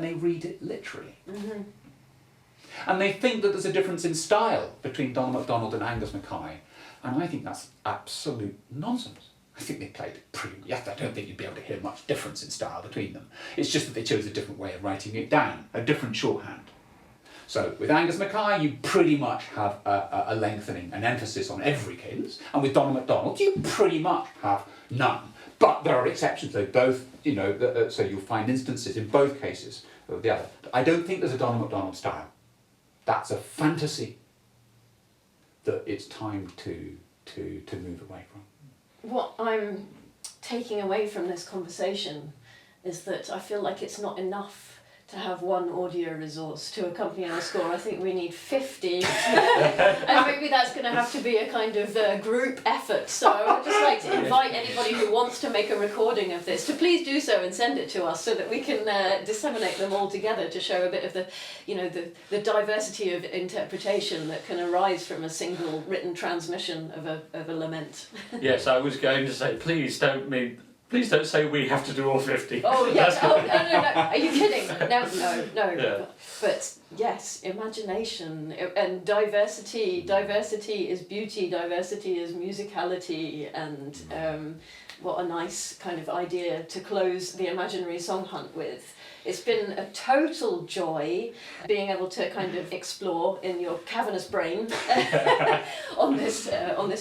Speaker 1: they read it literally. Mm-hmm. And they think that there's a difference in style between Donald MacDonald and Angus Mackay, and I think that's absolute nonsense. I think they played I don't think you'd be able to hear much difference in style between them. It's just that they chose a different way of writing it down, a different shorthand. So with Angus Mackay, you pretty much have a lengthening, an emphasis on every cadence, and with Donald MacDonald, you pretty much have none. But there are exceptions. They both, so you'll find instances in both cases of the other. I don't think there's a Donald MacDonald style. That's a fantasy that it's time to move away from.
Speaker 2: What I'm taking away from this conversation is that I feel like it's not enough to have one audio resource to accompany our score. I think we need 50. And maybe that's going to have to be a kind of group effort. So I'd just like to invite anybody who wants to make a recording of this to please do so and send it to us so that we can disseminate them all together to show a bit of the diversity of interpretation that can arise from a single written transmission of a lament.
Speaker 3: Yes, I was going to say, please don't say we have to do all 50.
Speaker 2: Oh yes, no. Are you kidding? No.
Speaker 3: Yeah.
Speaker 2: But yes, imagination and diversity. Diversity is beauty, diversity is musicality, and what a nice kind of idea to close the imaginary song hunt with. It's been a total joy being able to kind of explore in your cavernous brain on this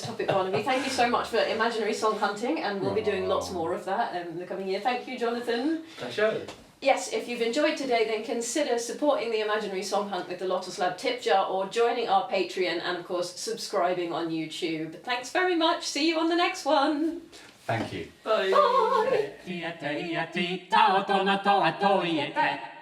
Speaker 2: topic, Barnaby. Thank you so much for imaginary song hunting, and we'll be doing lots more of that in the coming year. Thank you, Jonathan.
Speaker 3: Pleasure.
Speaker 2: Yes, if you've enjoyed today, then consider supporting the Imaginary Song Hunt with the Lotos Lab tip jar, or joining our Patreon, and of course subscribing on YouTube. Thanks very much. See you on the next one.
Speaker 1: Thank you.
Speaker 3: Bye.
Speaker 2: Bye.
Speaker 4: Ia te ia ti, tau tona toa toi e te.